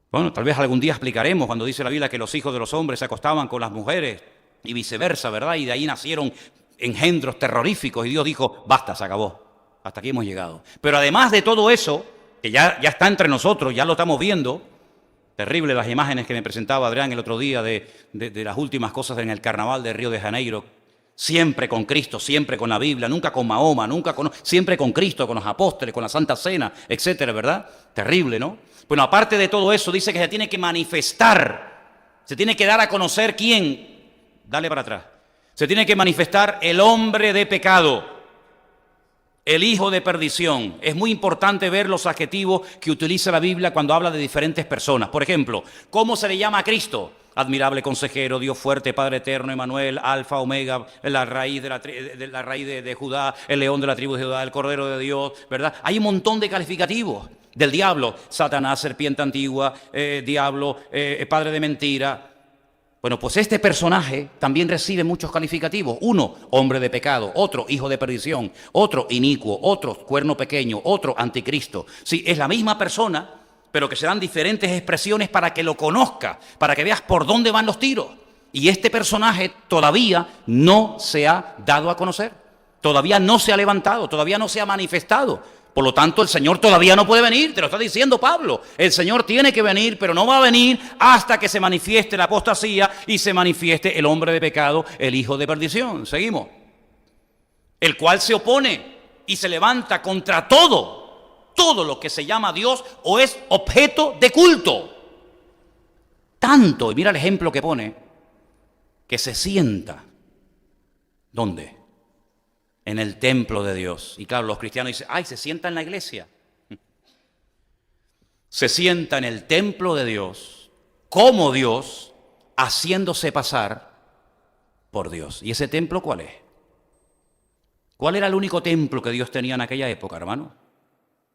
Bueno, tal vez algún día explicaremos cuando dice la Biblia que los hijos de los hombres se acostaban con las mujeres y viceversa, ¿verdad? Y de ahí nacieron engendros terroríficos y Dios dijo, basta, se acabó. Hasta aquí hemos llegado. Pero además de todo eso, que ya está entre nosotros, ya lo estamos viendo, terrible las imágenes que me presentaba Adrián el otro día de las últimas cosas en el carnaval de Río de Janeiro, siempre con Cristo, siempre con la Biblia, nunca con Mahoma, siempre con Cristo, con los apóstoles, con la Santa Cena, etcétera, ¿verdad? Terrible, ¿no? Bueno, aparte de todo eso, dice que se tiene que manifestar, se tiene que dar a conocer quién, dale para atrás, se tiene que manifestar el hombre de pecado, el hijo de perdición. Es muy importante ver los adjetivos que utiliza la Biblia cuando habla de diferentes personas. Por ejemplo, ¿cómo se le llama a Cristo? Admirable consejero, Dios fuerte, Padre eterno, Emmanuel, Alfa, Omega, la raíz de Judá, el león de la tribu de Judá, el Cordero de Dios, ¿verdad? Hay un montón de calificativos del diablo. Satanás, serpiente antigua, diablo, padre de mentira. Bueno, pues este personaje también recibe muchos calificativos. Uno, hombre de pecado. Otro, hijo de perdición. Otro, inicuo. Otro, cuerno pequeño. Otro, anticristo. Sí, es la misma persona, pero que se dan diferentes expresiones para que lo conozca, para que veas por dónde van los tiros. Y este personaje todavía no se ha dado a conocer. Todavía no se ha levantado, todavía no se ha manifestado. Por lo tanto, el Señor todavía no puede venir, te lo está diciendo Pablo. El Señor tiene que venir, pero no va a venir hasta que se manifieste la apostasía y se manifieste el hombre de pecado, el hijo de perdición. Seguimos. El cual se opone y se levanta contra todo lo que se llama Dios o es objeto de culto. Tanto, y mira el ejemplo que pone, que se sienta. ¿Dónde? En el templo de Dios. Y claro, los cristianos dicen, ay, se sienta en la iglesia. Se sienta en el templo de Dios, como Dios, haciéndose pasar por Dios. ¿Y ese templo cuál es? ¿Cuál era el único templo que Dios tenía en aquella época, hermano?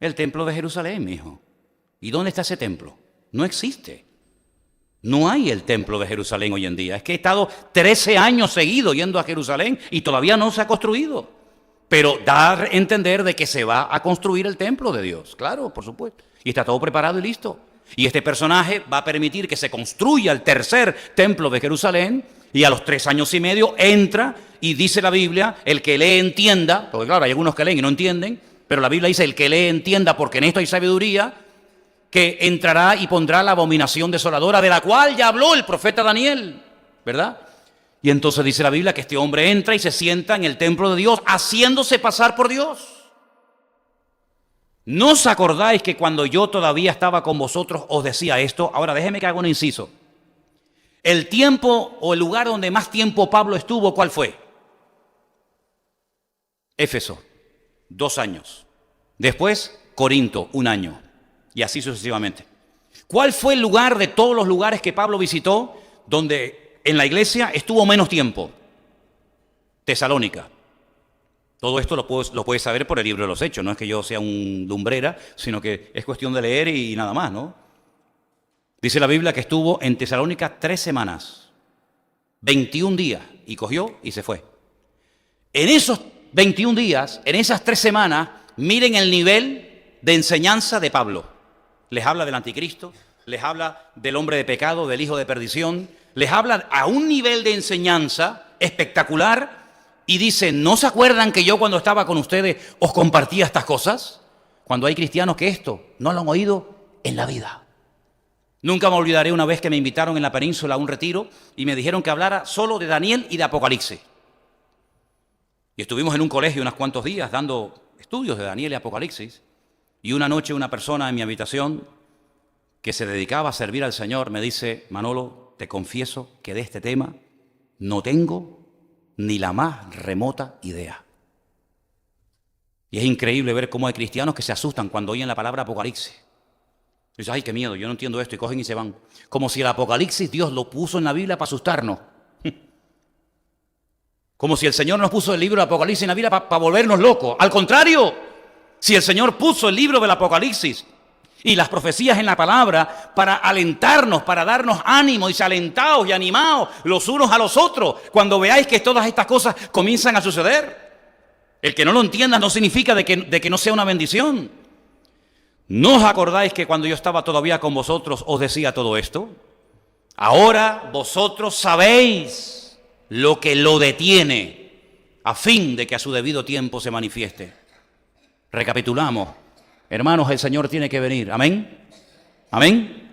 El templo de Jerusalén, mi hijo. ¿Y dónde está ese templo? No existe. No hay el templo de Jerusalén hoy en día. Es que he estado 13 años seguidos yendo a Jerusalén y todavía no se ha construido. Pero da a entender de que se va a construir el templo de Dios. Claro, por supuesto. Y está todo preparado y listo. Y este personaje va a permitir que se construya el tercer templo de Jerusalén. Y a los 3 años y medio entra y dice la Biblia, el que lee entienda, porque claro, hay algunos que leen y no entienden, pero la Biblia dice el que lee entienda porque en esto hay sabiduría, que entrará y pondrá la abominación desoladora de la cual ya habló el profeta Daniel, ¿verdad? Y entonces dice la Biblia que este hombre entra y se sienta en el templo de Dios haciéndose pasar por Dios. ¿No os acordáis que cuando yo todavía estaba con vosotros os decía esto? Ahora déjeme que haga un inciso. El tiempo o el lugar donde más tiempo Pablo estuvo, ¿cuál fue? Éfeso, 2 años. Después, Corinto, 1 año. Y así sucesivamente. ¿Cuál fue el lugar de todos los lugares que Pablo visitó donde en la iglesia estuvo menos tiempo? Tesalónica. Todo esto lo puedes saber por el libro de los Hechos. No es que yo sea un lumbrera, sino que es cuestión de leer y nada más, ¿no? Dice la Biblia que estuvo en Tesalónica 3 semanas, 21 días, y cogió y se fue. En esos 21 días, en esas 3 semanas, miren el nivel de enseñanza de Pablo. Les habla del anticristo, les habla del hombre de pecado, del hijo de perdición, les habla a un nivel de enseñanza espectacular y dice, ¿no se acuerdan que yo cuando estaba con ustedes os compartía estas cosas? Cuando hay cristianos que esto no lo han oído en la vida. Nunca me olvidaré una vez que me invitaron en la península a un retiro y me dijeron que hablara solo de Daniel y de Apocalipsis. Y estuvimos en un colegio unos cuantos días dando estudios de Daniel y Apocalipsis. Y una noche una persona en mi habitación que se dedicaba a servir al Señor me dice, Manolo, te confieso que de este tema no tengo ni la más remota idea. Y es increíble ver cómo hay cristianos que se asustan cuando oyen la palabra Apocalipsis. Dicen, ay, qué miedo, yo no entiendo esto, y cogen y se van. Como si el Apocalipsis Dios lo puso en la Biblia para asustarnos. Como si el Señor nos puso el libro del Apocalipsis en la Biblia para volvernos locos. Al contrario, si el Señor puso el libro del Apocalipsis y las profecías en la palabra para alentarnos, para darnos ánimo, dice, alentaos y animaos los unos a los otros, cuando veáis que todas estas cosas comienzan a suceder. El que no lo entienda no significa de que no sea una bendición. ¿No os acordáis que cuando yo estaba todavía con vosotros os decía todo esto? Ahora vosotros sabéis lo que lo detiene, a fin de que a su debido tiempo se manifieste. Recapitulamos. Hermanos, el Señor tiene que venir. ¿Amén? ¿Amén?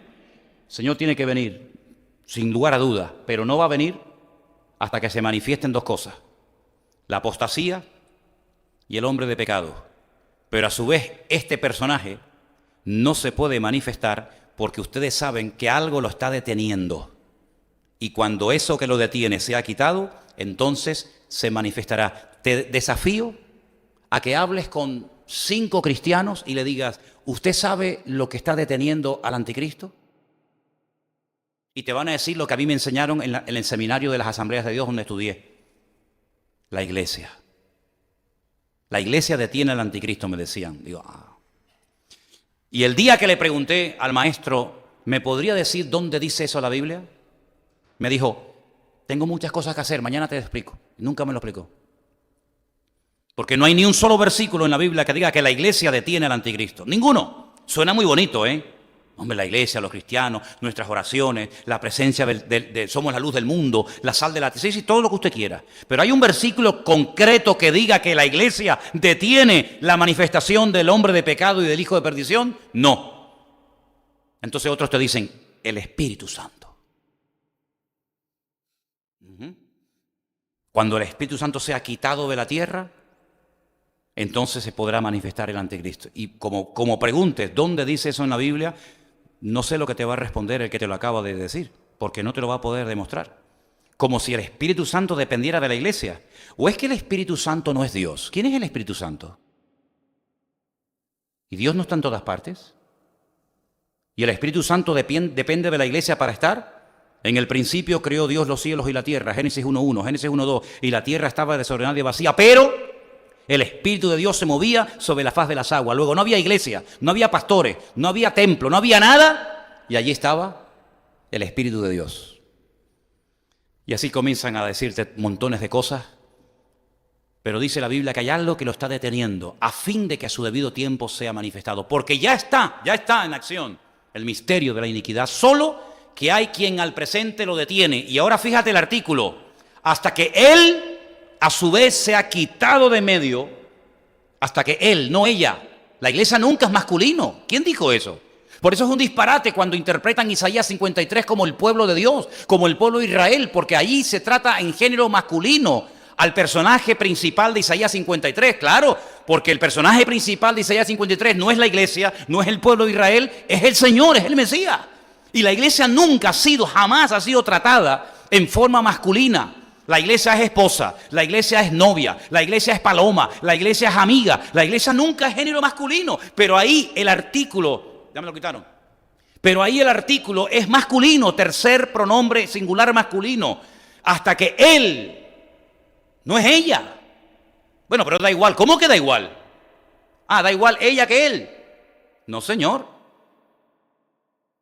El Señor tiene que venir, sin lugar a dudas, pero no va a venir hasta que se manifiesten dos cosas: la apostasía y el hombre de pecado. Pero a su vez, este personaje no se puede manifestar porque ustedes saben que algo lo está deteniendo. Y cuando eso que lo detiene sea quitado, entonces se manifestará. Te desafío a que hables con 5 cristianos y le digas, ¿usted sabe lo que está deteniendo al anticristo? Y te van a decir lo que a mí me enseñaron en el seminario de las Asambleas de Dios donde estudié. La iglesia. La iglesia detiene al anticristo, me decían. Digo, Y el día que le pregunté al maestro, ¿me podría decir dónde dice eso la Biblia? Me dijo, tengo muchas cosas que hacer, mañana te explico. Y nunca me lo explicó. Porque no hay ni un solo versículo en la Biblia que diga que la iglesia detiene al anticristo. Ninguno. Suena muy bonito, ¿eh? Hombre, la iglesia, los cristianos, nuestras oraciones, la presencia somos la luz del mundo, la sal de la tierra, sí, todo lo que usted quiera. Pero hay un versículo concreto que diga que la iglesia detiene la manifestación del hombre de pecado y del hijo de perdición. No. Entonces otros te dicen, el Espíritu Santo. Cuando el Espíritu Santo sea quitado de la tierra, entonces se podrá manifestar el anticristo. Y como preguntes, ¿dónde dice eso en la Biblia? No sé lo que te va a responder el que te lo acaba de decir, porque no te lo va a poder demostrar. Como si el Espíritu Santo dependiera de la iglesia. ¿O es que el Espíritu Santo no es Dios? ¿Quién es el Espíritu Santo? ¿Y Dios no está en todas partes? ¿Y el Espíritu Santo depende de la iglesia para estar? En el principio creó Dios los cielos y la tierra, Génesis 1.1, Génesis 1.2, y la tierra estaba desordenada y vacía, pero el Espíritu de Dios se movía sobre la faz de las aguas. Luego no había iglesia, no había pastores, no había templo, no había nada. Y allí estaba el Espíritu de Dios. Y así comienzan a decirte montones de cosas. Pero dice la Biblia que hay algo que lo está deteniendo a fin de que a su debido tiempo sea manifestado. Porque ya está en acción el misterio de la iniquidad. Solo que hay quien al presente lo detiene. Y ahora fíjate el artículo. Hasta que Él a su vez se ha quitado de medio, hasta que él, no ella. La iglesia nunca es masculino. ¿Quién dijo eso? Por eso es un disparate cuando interpretan Isaías 53 como el pueblo de Dios, como el pueblo de Israel, porque allí se trata en género masculino al personaje principal de Isaías 53, claro, porque el personaje principal de Isaías 53 no es la iglesia, no es el pueblo de Israel, es el Señor, es el Mesías. Y la iglesia nunca jamás ha sido tratada en forma masculina. La iglesia es esposa, la iglesia es novia, la iglesia es paloma, la iglesia es amiga, la iglesia nunca es género masculino. Pero ahí el artículo, ya me lo quitaron, pero ahí el artículo es masculino, tercer pronombre singular masculino, hasta que él, no es ella. Bueno, pero da igual, ¿cómo que da igual? Da igual ella que él. No, señor.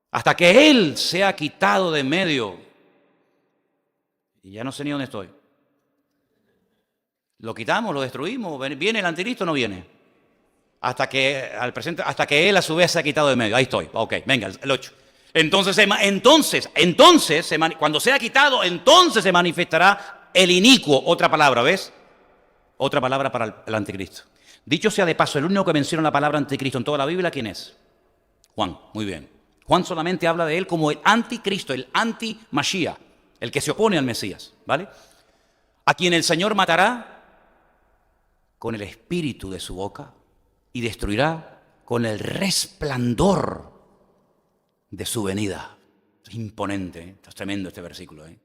Hasta que él sea quitado de en medio. Y ya no sé ni dónde estoy. Lo quitamos, lo destruimos. ¿Viene el anticristo o no viene? Hasta que él a su vez se ha quitado de medio. Ahí estoy. Ok, venga, el 8. Entonces, cuando sea quitado, entonces se manifestará el inicuo. Otra palabra, ¿ves? Otra palabra para el anticristo. Dicho sea de paso, el único que menciona la palabra anticristo en toda la Biblia, ¿quién es? Juan. Muy bien. Juan solamente habla de él como el anticristo, el anti-Mashiach. El que se opone al Mesías, ¿vale? A quien el Señor matará con el espíritu de su boca y destruirá con el resplandor de su venida. Es imponente, ¿eh? Es tremendo este versículo, ¿eh?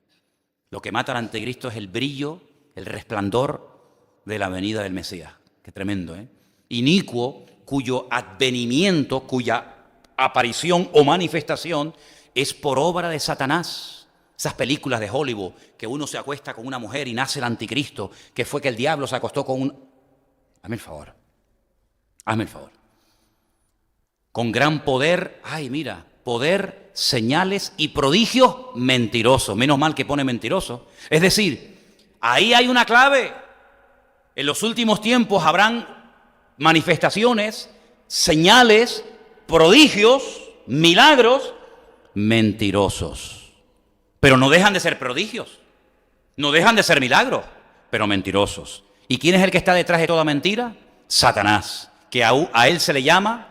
Lo que mata al anticristo es el brillo, el resplandor de la venida del Mesías. Qué tremendo, ¿eh? Inicuo, cuyo advenimiento, cuya aparición o manifestación es por obra de Satanás. Esas películas de Hollywood, que uno se acuesta con una mujer y nace el anticristo, que fue que el diablo se acostó con un... Hazme el favor. Hazme el favor. Con gran poder, ay mira, poder, señales y prodigios mentirosos. Menos mal que pone mentiroso. Es decir, ahí hay una clave. En los últimos tiempos habrán manifestaciones, señales, prodigios, milagros mentirosos. Pero no dejan de ser prodigios, no dejan de ser milagros, pero mentirosos. ¿Y quién es el que está detrás de toda mentira? Satanás, que a él se le llama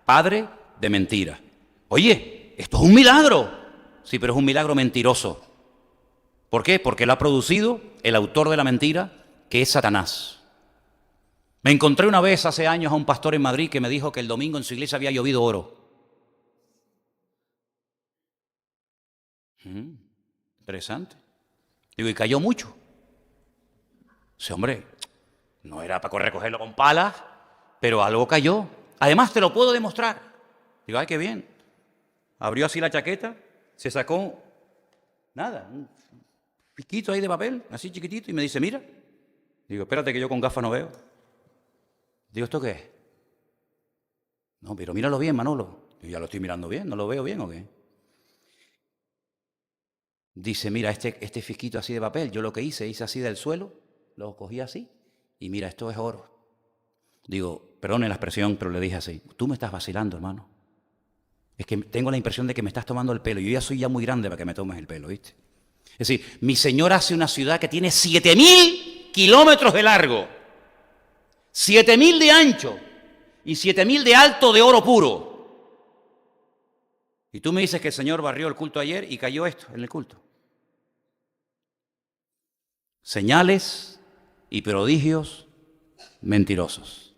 padre de mentira. Oye, esto es un milagro. Sí, pero es un milagro mentiroso. ¿Por qué? Porque lo ha producido el autor de la mentira, que es Satanás. Me encontré una vez hace años a un pastor en Madrid que me dijo que el domingo en su iglesia había llovido oro. Interesante. Digo, y cayó mucho. Ese hombre, no era para recogerlo con palas, pero algo cayó. Además, te lo puedo demostrar. Digo, ay, qué bien. Abrió así la chaqueta, se sacó, nada, un piquito ahí de papel, así chiquitito, y me dice, mira. Digo, espérate que yo con gafas no veo. Digo, ¿esto qué es? No, pero míralo bien, Manolo. Digo, ya lo estoy mirando bien, ¿no lo veo bien o qué? Dice, mira, este fisquito así de papel, yo lo que hice así del suelo, lo cogí así, y mira, esto es oro. Digo, perdone la expresión, pero le dije así, tú me estás vacilando, hermano. Es que tengo la impresión de que me estás tomando el pelo. Yo ya soy ya muy grande para que me tomes el pelo, ¿viste? Es decir, mi Señor hace una ciudad que tiene 7.000 kilómetros de largo, 7.000 de ancho y 7.000 de alto de oro puro. Y tú me dices que el Señor barrió el culto ayer y cayó esto en el culto. Señales y prodigios mentirosos.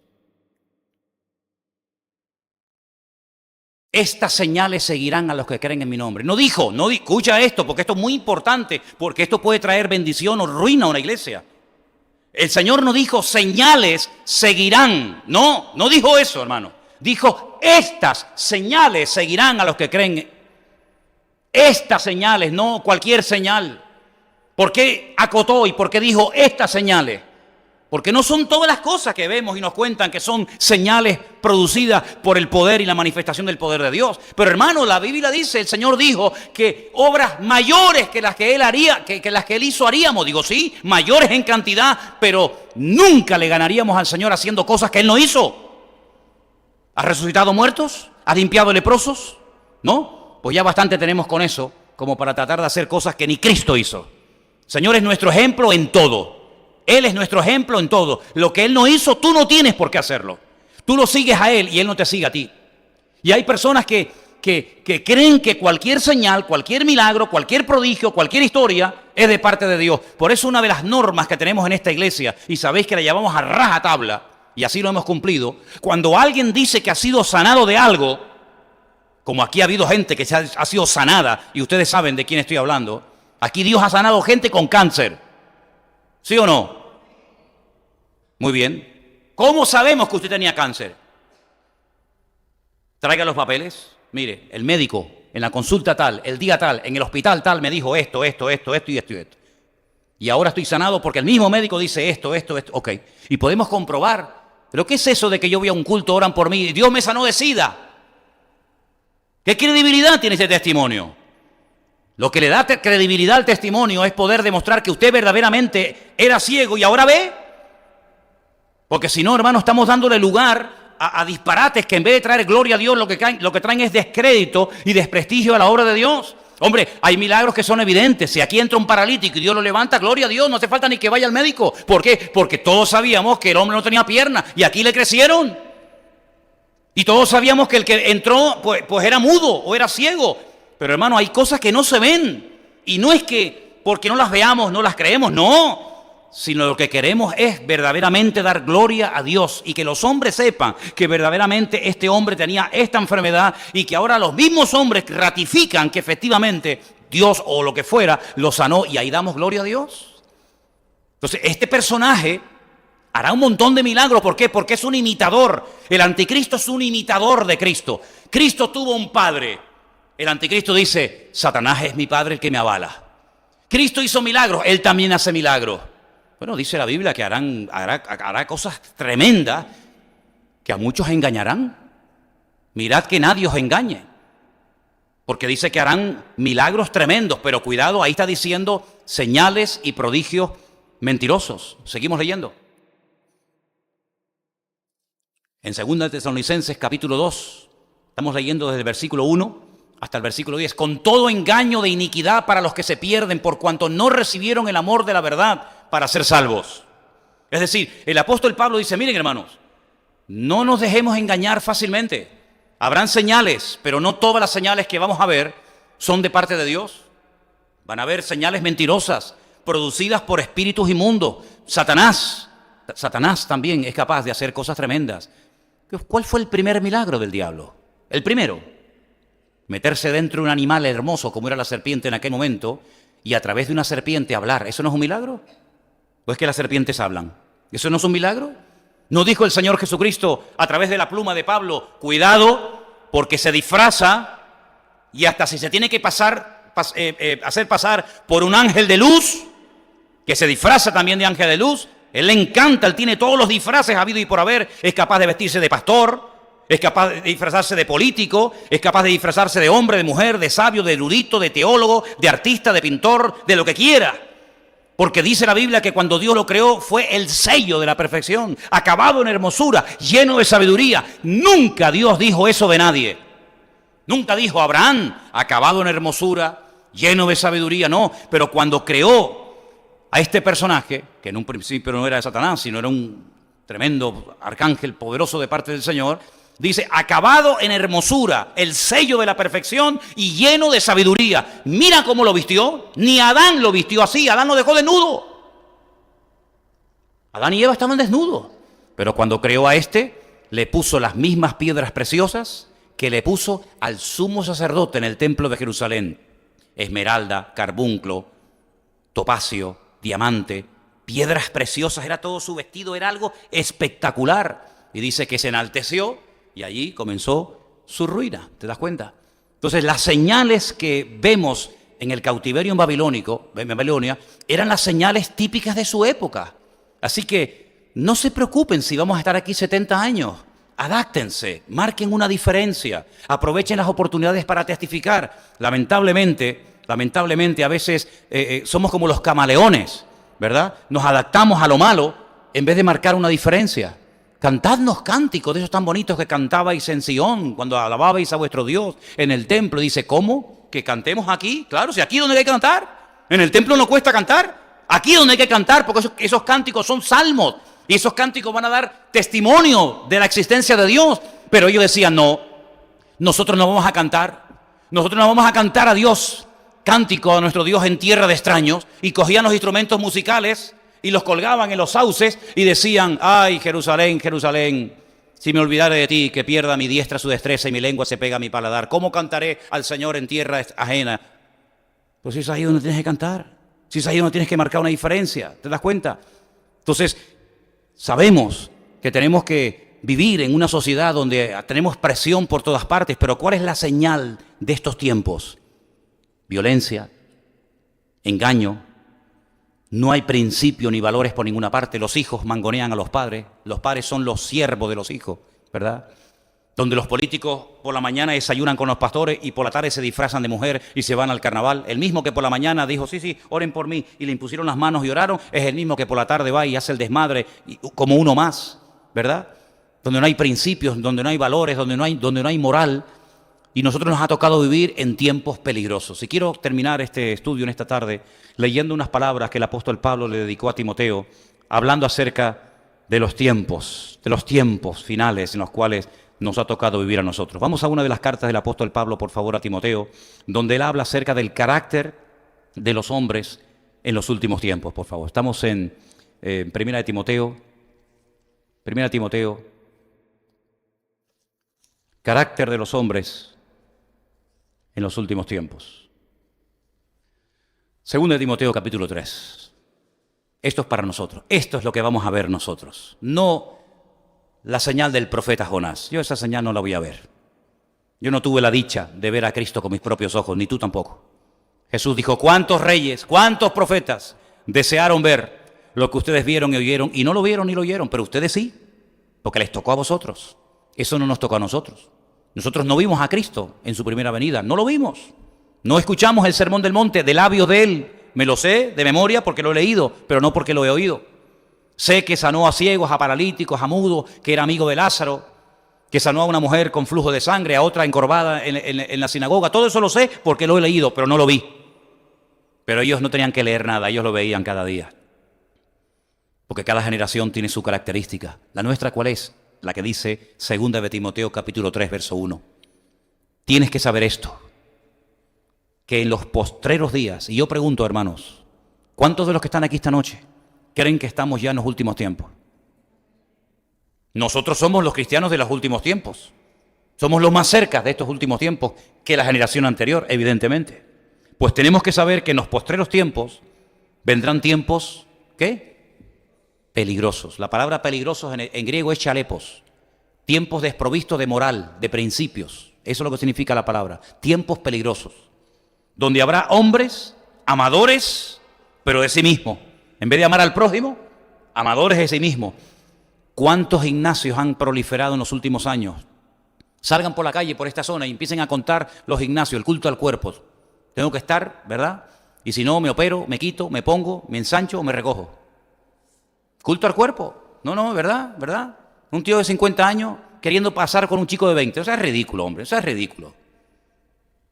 Estas señales seguirán a los que creen en mi nombre. No dijo, escucha esto, porque esto es muy importante, porque esto puede traer bendición o ruina a una iglesia. El Señor no dijo señales seguirán. No dijo eso, hermano. Dijo, estas señales seguirán a los que creen. Estas señales, no cualquier señal. ¿Por qué acotó y por qué dijo estas señales? Porque no son todas las cosas que vemos y nos cuentan que son señales producidas por el poder y la manifestación del poder de Dios. Pero hermano, la Biblia dice, el Señor dijo que obras mayores que las que Él haría, que las que Él hizo haríamos. Digo, sí, mayores en cantidad, pero nunca le ganaríamos al Señor haciendo cosas que Él no hizo. ¿Ha resucitado muertos? ¿Ha limpiado leprosos? ¿No? Pues ya bastante tenemos con eso como para tratar de hacer cosas que ni Cristo hizo. El Señor es nuestro ejemplo en todo. Él es nuestro ejemplo en todo. Lo que Él no hizo, tú no tienes por qué hacerlo. Tú lo sigues a Él y Él no te sigue a ti. Y hay personas que creen que cualquier señal, cualquier milagro, cualquier prodigio, cualquier historia es de parte de Dios. Por eso una de las normas que tenemos en esta iglesia, y sabéis que la llamamos a rajatabla, y así lo hemos cumplido, cuando alguien dice que ha sido sanado de algo, como aquí ha habido gente que ha sido sanada, y ustedes saben de quién estoy hablando, aquí Dios ha sanado gente con cáncer. ¿Sí o no? Muy bien. ¿Cómo sabemos que usted tenía cáncer? Traiga los papeles. Mire, el médico en la consulta tal, el día tal, en el hospital tal, me dijo esto y esto. Y ahora estoy sanado porque el mismo médico dice esto. Ok. Y podemos comprobar. ¿Pero qué es eso de que yo voy a un culto, oran por mí y Dios me sanó de SIDA? ¿Qué credibilidad tiene ese testimonio? Lo que le da credibilidad al testimonio es poder demostrar que usted verdaderamente era ciego y ahora ve. Porque si no, hermano, estamos dándole lugar a disparates que en vez de traer gloria a Dios, lo que traen es descrédito y desprestigio a la obra de Dios. Hombre, hay milagros que son evidentes. Si aquí entra un paralítico y Dios lo levanta, gloria a Dios, no hace falta ni que vaya al médico. ¿Por qué? Porque todos sabíamos que el hombre no tenía piernas y aquí le crecieron. Y todos sabíamos que el que entró pues era mudo o era ciego. Pero hermano, hay cosas que no se ven. Y no es que porque no las veamos, no las creemos, no. Sino lo que queremos es verdaderamente dar gloria a Dios y que los hombres sepan que verdaderamente este hombre tenía esta enfermedad y que ahora los mismos hombres ratifican que efectivamente Dios o lo que fuera lo sanó y ahí damos gloria a Dios. Entonces, este personaje hará un montón de milagros. ¿Por qué? Porque es un imitador. El anticristo es un imitador de Cristo. Cristo tuvo un padre. El anticristo dice, Satanás es mi padre el que me avala. Cristo hizo milagros, Él también hace milagros. Bueno, dice la Biblia que hará cosas tremendas que a muchos engañarán. Mirad que nadie os engañe. Porque dice que harán milagros tremendos, pero cuidado, ahí está diciendo señales y prodigios mentirosos. Seguimos leyendo. En 2 Tesalonicenses capítulo 2, estamos leyendo desde el versículo 1 hasta el versículo 10. Con todo engaño de iniquidad para los que se pierden, por cuanto no recibieron el amor de la verdad para ser salvos. Es decir, el apóstol Pablo dice, miren hermanos, no nos dejemos engañar fácilmente. Habrán señales, pero no todas las señales que vamos a ver son de parte de Dios. Van a haber señales mentirosas, producidas por espíritus inmundos. Satanás también es capaz de hacer cosas tremendas. ¿Cuál fue el primer milagro del diablo? El primero, meterse dentro de un animal hermoso como era la serpiente en aquel momento y a través de una serpiente hablar. ¿Eso no es un milagro? ¿O es que las serpientes hablan? ¿Eso no es un milagro? ¿No dijo el Señor Jesucristo a través de la pluma de Pablo, cuidado, porque se disfraza y hasta si se tiene que hacer pasar por un ángel de luz, que se disfraza también de ángel de luz? Él le encanta, él tiene todos los disfraces habido y por haber, es capaz de vestirse de pastor, es capaz de disfrazarse de político, es capaz de disfrazarse de hombre, de mujer, de sabio, de erudito, de teólogo, de artista, de pintor, de lo que quiera. Porque dice la Biblia que cuando Dios lo creó fue el sello de la perfección, acabado en hermosura, lleno de sabiduría. Nunca Dios dijo eso de nadie. Nunca dijo Abraham, acabado en hermosura, lleno de sabiduría. No, pero cuando creó a este personaje, que en un principio no era de Satanás, sino era un tremendo arcángel poderoso de parte del Señor, dice, acabado en hermosura, el sello de la perfección y lleno de sabiduría. Mira cómo lo vistió. Ni Adán lo vistió así. Adán lo dejó desnudo. Adán y Eva estaban desnudos. Pero cuando creó a este, le puso las mismas piedras preciosas que le puso al sumo sacerdote en el templo de Jerusalén. Esmeralda, carbunclo, topacio, diamante, piedras preciosas. Era todo su vestido, era algo espectacular. Y dice que se enalteció. Y allí comenzó su ruina, ¿te das cuenta? Entonces, las señales que vemos en el cautiverio en Babilonia, eran las señales típicas de su época. Así que no se preocupen si vamos a estar aquí 70 años. Adáctense, marquen una diferencia, aprovechen las oportunidades para testificar. Lamentablemente a veces somos como los camaleones, ¿verdad? Nos adaptamos a lo malo en vez de marcar una diferencia. Cantadnos cánticos de esos tan bonitos que cantabais en Sion, cuando alababais a vuestro Dios en el templo. Dice, ¿cómo? ¿Que cantemos aquí? Claro, si aquí es donde hay que cantar. En el templo no cuesta cantar. Aquí es donde hay que cantar, porque esos cánticos son salmos. Y esos cánticos van a dar testimonio de la existencia de Dios. Pero ellos decían, no, nosotros no vamos a cantar. Nosotros no vamos a cantar a Dios, cántico a nuestro Dios en tierra de extraños. Y cogían los instrumentos musicales y los colgaban en los sauces y decían, ay, Jerusalén, Jerusalén, si me olvidare de ti, que pierda mi diestra su destreza y mi lengua se pega a mi paladar. ¿Cómo cantaré al Señor en tierra ajena? Pues si es ahí donde tienes que cantar, si es ahí donde tienes que marcar una diferencia, ¿te das cuenta? Entonces, sabemos que tenemos que vivir en una sociedad donde tenemos presión por todas partes, pero ¿cuál es la señal de estos tiempos? Violencia, engaño. No hay principio ni valores por ninguna parte. Los hijos mangonean a los padres son los siervos de los hijos, ¿verdad? Donde los políticos por la mañana desayunan con los pastores y por la tarde se disfrazan de mujer y se van al carnaval. El mismo que por la mañana dijo, sí, oren por mí, y le impusieron las manos y oraron, es el mismo que por la tarde va y hace el desmadre como uno más, ¿verdad? Donde no hay principios, donde no hay valores, donde no hay moral. Y nosotros nos ha tocado vivir en tiempos peligrosos. Y quiero terminar este estudio en esta tarde leyendo unas palabras que el apóstol Pablo le dedicó a Timoteo, hablando acerca de los tiempos finales en los cuales nos ha tocado vivir a nosotros. Vamos a una de las cartas del apóstol Pablo, por favor, a Timoteo, donde él habla acerca del carácter de los hombres en los últimos tiempos, por favor. Estamos en Primera de Timoteo, carácter de los hombres en los últimos tiempos. Segunda de Timoteo, capítulo 3. Esto es para nosotros. Esto es lo que vamos a ver nosotros. No la señal del profeta Jonás. Yo esa señal no la voy a ver. Yo no tuve la dicha de ver a Cristo con mis propios ojos, ni tú tampoco. Jesús dijo, ¿cuántos reyes, cuántos profetas desearon ver lo que ustedes vieron y oyeron? Y no lo vieron ni lo oyeron, pero ustedes sí, porque les tocó a vosotros. Eso no nos tocó a nosotros. Nosotros no vimos a Cristo en su primera venida, no lo vimos. No escuchamos el sermón del monte de labios de Él. Me lo sé de memoria porque lo he leído, pero no porque lo he oído. Sé que sanó a ciegos, a paralíticos, a mudos, que era amigo de Lázaro, que sanó a una mujer con flujo de sangre, a otra encorvada en la sinagoga. Todo eso lo sé porque lo he leído, pero no lo vi. Pero ellos no tenían que leer nada, ellos lo veían cada día. Porque cada generación tiene su característica. ¿La nuestra cuál es? La que dice 2 de Timoteo capítulo 3, verso 1. Tienes que saber esto, que en los postreros días, y yo pregunto, hermanos, ¿cuántos de los que están aquí esta noche creen que estamos ya en los últimos tiempos? Nosotros somos los cristianos de los últimos tiempos. Somos los más cerca de estos últimos tiempos que la generación anterior, evidentemente. Pues tenemos que saber que en los postreros tiempos vendrán tiempos, ¿qué? Peligrosos. La palabra peligrosos en griego es chalepos. Tiempos desprovistos de moral, de principios. Eso es lo que significa la palabra. Tiempos peligrosos. Donde habrá hombres amadores, pero de sí mismo. En vez de amar al prójimo, amadores de sí mismo. ¿Cuántos gimnasios han proliferado en los últimos años? Salgan por la calle, por esta zona, y empiecen a contar los gimnasios, el culto al cuerpo. Tengo que estar, ¿verdad? Y si no, me opero, me quito, me pongo, me ensancho o me recojo. ¿Culto al cuerpo? No, ¿verdad? ¿Verdad? Un tío de 50 años queriendo pasar con un chico de 20. Eso es ridículo, hombre, eso es ridículo.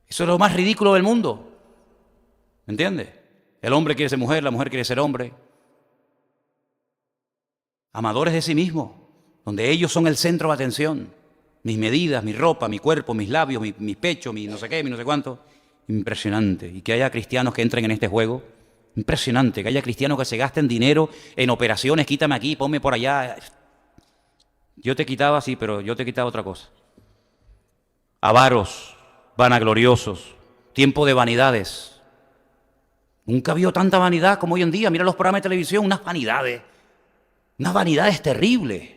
Eso es lo más ridículo del mundo. ¿Me entiendes? El hombre quiere ser mujer, la mujer quiere ser hombre. Amadores de sí mismos, donde ellos son el centro de atención. Mis medidas, mi ropa, mi cuerpo, mis labios, mi pecho, mi no sé qué, mi no sé cuánto. Impresionante. Y que haya cristianos que entren en este juego. Impresionante. Que haya cristianos que se gasten dinero en operaciones. Quítame aquí, ponme por allá. Yo te quitaba, sí, pero yo te quitaba otra cosa. Avaros, vanagloriosos, tiempo de vanidades. Nunca vio tanta vanidad como hoy en día. Mira los programas de televisión, unas vanidades terribles.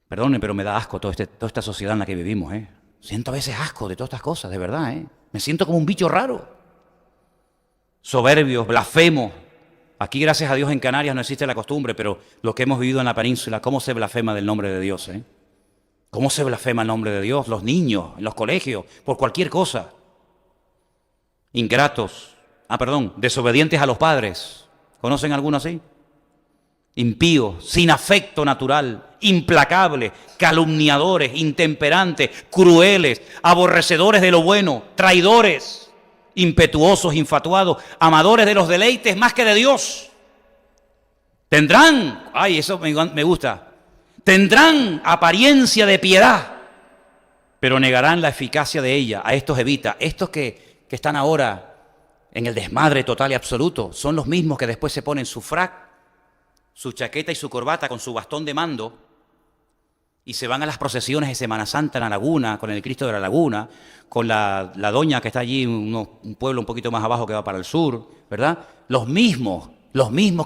Perdone, pero me da asco toda esta sociedad en la que vivimos, ¿eh? Siento a veces asco de todas estas cosas, de verdad, ¿eh? Me siento como un bicho raro. Soberbios, blasfemos. Aquí, gracias a Dios, en Canarias no existe la costumbre, pero lo que hemos vivido en la península, ¿cómo se blasfema del nombre de Dios, eh? ¿Cómo se blasfema el nombre de Dios? Los niños, en los colegios, por cualquier cosa. Ingratos, desobedientes a los padres. ¿Conocen alguno así? Impíos, sin afecto natural, implacables, calumniadores, intemperantes, crueles, aborrecedores de lo bueno, traidores, impetuosos, infatuados, amadores de los deleites más que de Dios. Tendrán, eso me gusta, tendrán apariencia de piedad, pero negarán la eficacia de ella. A estos evita. Estos que están ahora en el desmadre total y absoluto son los mismos que después se ponen su frac, su chaqueta y su corbata con su bastón de mando y se van a las procesiones de Semana Santa en la laguna, con el Cristo de la Laguna, con la doña que está allí, un pueblo un poquito más abajo que va para el sur, ¿verdad? Los mismos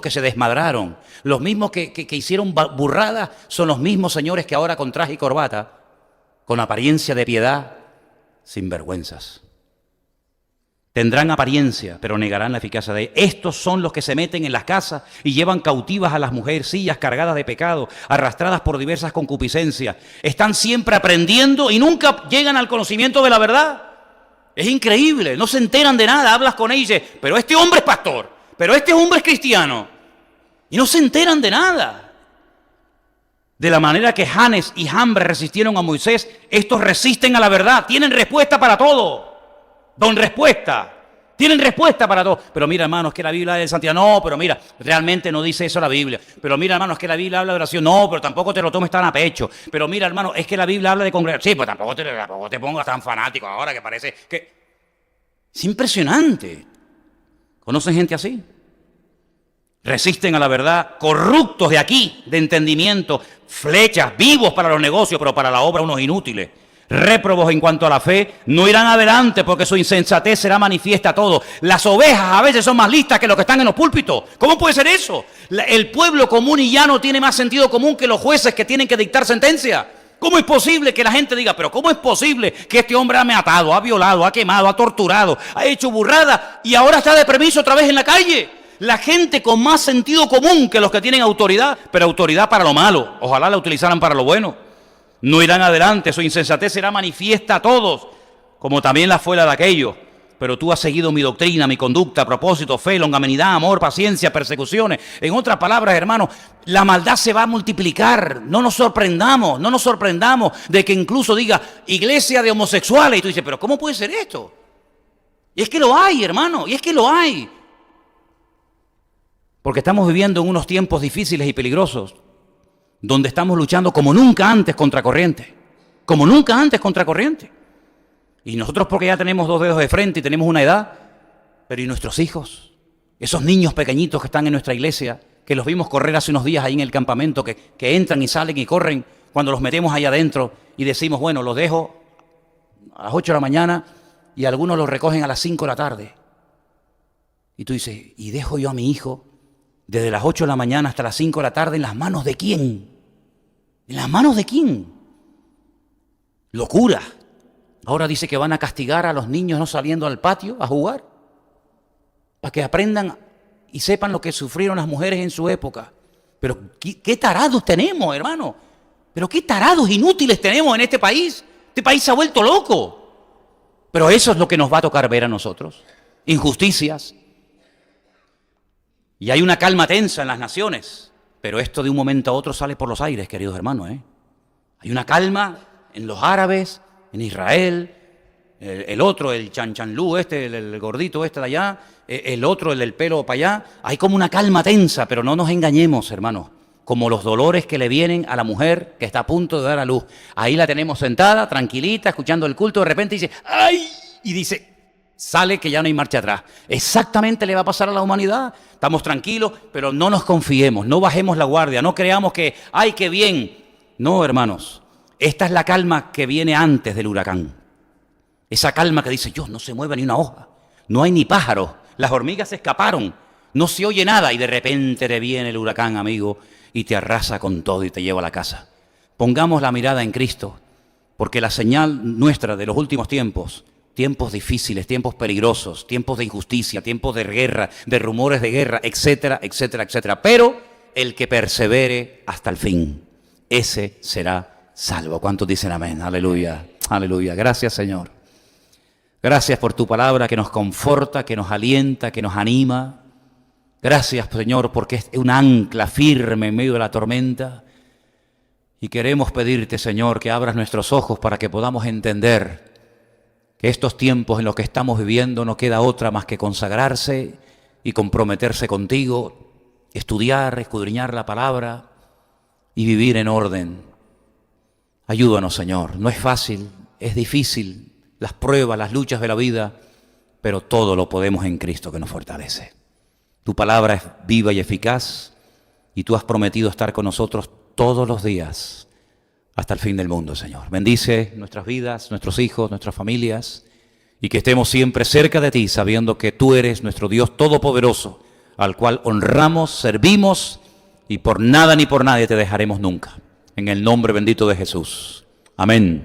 que se desmadraron, los mismos que hicieron burradas, son los mismos señores que ahora con traje y corbata, con apariencia de piedad, sin vergüenzas. Tendrán apariencia, pero negarán la eficacia de ella. Estos son los que se meten en las casas y llevan cautivas a las mujercillas cargadas de pecado, arrastradas por diversas concupiscencias. Están siempre aprendiendo y nunca llegan al conocimiento de la verdad. Es increíble, no se enteran de nada. Hablas con ellos y dices, pero este hombre es pastor, pero este hombre es cristiano. Y no se enteran de nada. De la manera que Janes y Jambres resistieron a Moisés, estos resisten a la verdad, tienen respuesta para todo. Tienen respuesta para todo. Pero mira, hermano, es que la Biblia es de santidad. No, pero mira, realmente no dice eso la Biblia. Pero mira, hermano, es que la Biblia habla de oración. No, pero tampoco te lo tomes tan a pecho. Pero mira, hermano, es que la Biblia habla de congregación. Sí, pues tampoco te pongas tan fanático ahora que parece que... Es impresionante. ¿Conocen gente así? Resisten a la verdad, corruptos de aquí, de entendimiento, flechas, vivos para los negocios, pero para la obra unos inútiles. Réprobos en cuanto a la fe, no irán adelante porque su insensatez será manifiesta a todos. Las ovejas a veces son más listas que los que están en los púlpitos. ¿Cómo puede ser eso? El pueblo común y llano tiene más sentido común que los jueces que tienen que dictar sentencia. ¿Cómo es posible que la gente diga, pero cómo es posible que este hombre ha matado, ha violado, ha quemado, ha torturado, ha hecho burrada y ahora está de permiso otra vez en la calle? La gente con más sentido común que los que tienen autoridad, pero autoridad para lo malo. Ojalá la utilizaran para lo bueno. No irán adelante, su insensatez será manifiesta a todos, como también la fue la de aquellos. Pero tú has seguido mi doctrina, mi conducta, propósito, fe, longanimidad, amor, paciencia, persecuciones. En otras palabras, hermanos, la maldad se va a multiplicar. No nos sorprendamos de que incluso diga iglesia de homosexuales. Y tú dices, pero ¿cómo puede ser esto? Y es que lo hay, hermano, y es que lo hay. Porque estamos viviendo en unos tiempos difíciles y peligrosos, donde estamos luchando como nunca antes contra corriente. Como nunca antes contra corriente. Y nosotros porque ya tenemos 2 dedos de frente y tenemos una edad, pero ¿y nuestros hijos? Esos niños pequeñitos que están en nuestra iglesia, que los vimos correr hace unos días ahí en el campamento, que entran y salen y corren cuando los metemos allá adentro y decimos, bueno, los dejo a las 8 de la mañana y algunos los recogen a las 5 de la tarde. Y tú dices, ¿y dejo yo a mi hijo desde las 8 de la mañana hasta las 5 de la tarde en las manos de quién? ¿En las manos de quién? Locura. Ahora dice que van a castigar a los niños no saliendo al patio a jugar, para que aprendan y sepan lo que sufrieron las mujeres en su época. Pero ¿qué tarados tenemos, hermano? Pero qué tarados inútiles tenemos en este país. Este país se ha vuelto loco. Pero eso es lo que nos va a tocar ver a nosotros. Injusticias. Y hay una calma tensa en las naciones. Pero esto de un momento a otro sale por los aires, queridos hermanos. Hay una calma en los árabes, en Israel, el otro, el Chanchanlú el gordito de allá, el otro, el del pelo para allá. Hay como una calma tensa, pero no nos engañemos, hermanos. Como los dolores que le vienen a la mujer que está a punto de dar a luz. Ahí la tenemos sentada, tranquilita, escuchando el culto, de repente dice, ¡ay! Y dice, sale que ya no hay marcha atrás. Exactamente le va a pasar a la humanidad. Estamos tranquilos, pero no nos confiemos, no bajemos la guardia, no creamos que, ¡ay, qué bien! No, hermanos. Esta es la calma que viene antes del huracán. Esa calma que dice, Dios, no se mueve ni una hoja, no hay ni pájaros, las hormigas se escaparon, no se oye nada y de repente te viene el huracán, amigo, y te arrasa con todo y te lleva a la casa. Pongamos la mirada en Cristo, porque la señal nuestra de los últimos tiempos, tiempos difíciles, tiempos peligrosos, tiempos de injusticia, tiempos de guerra, de rumores de guerra, etcétera, etcétera, etcétera. Pero el que persevere hasta el fin, ese será salvo. ¿Cuántos dicen amén? Aleluya, aleluya. Gracias, Señor. Gracias por tu palabra que nos conforta, que nos alienta, que nos anima. Gracias, Señor, porque es un ancla firme en medio de la tormenta. Y queremos pedirte, Señor, que abras nuestros ojos para que podamos entender que estos tiempos en los que estamos viviendo no queda otra más que consagrarse y comprometerse contigo, estudiar, escudriñar la palabra y vivir en orden. Ayúdanos, Señor. No es fácil, es difícil, las pruebas, las luchas de la vida, pero todo lo podemos en Cristo que nos fortalece. Tu palabra es viva y eficaz y tú has prometido estar con nosotros todos los días hasta el fin del mundo, Señor. Bendice nuestras vidas, nuestros hijos, nuestras familias y que estemos siempre cerca de ti, sabiendo que tú eres nuestro Dios todopoderoso, al cual honramos, servimos y por nada ni por nadie te dejaremos nunca. En el nombre bendito de Jesús. Amén.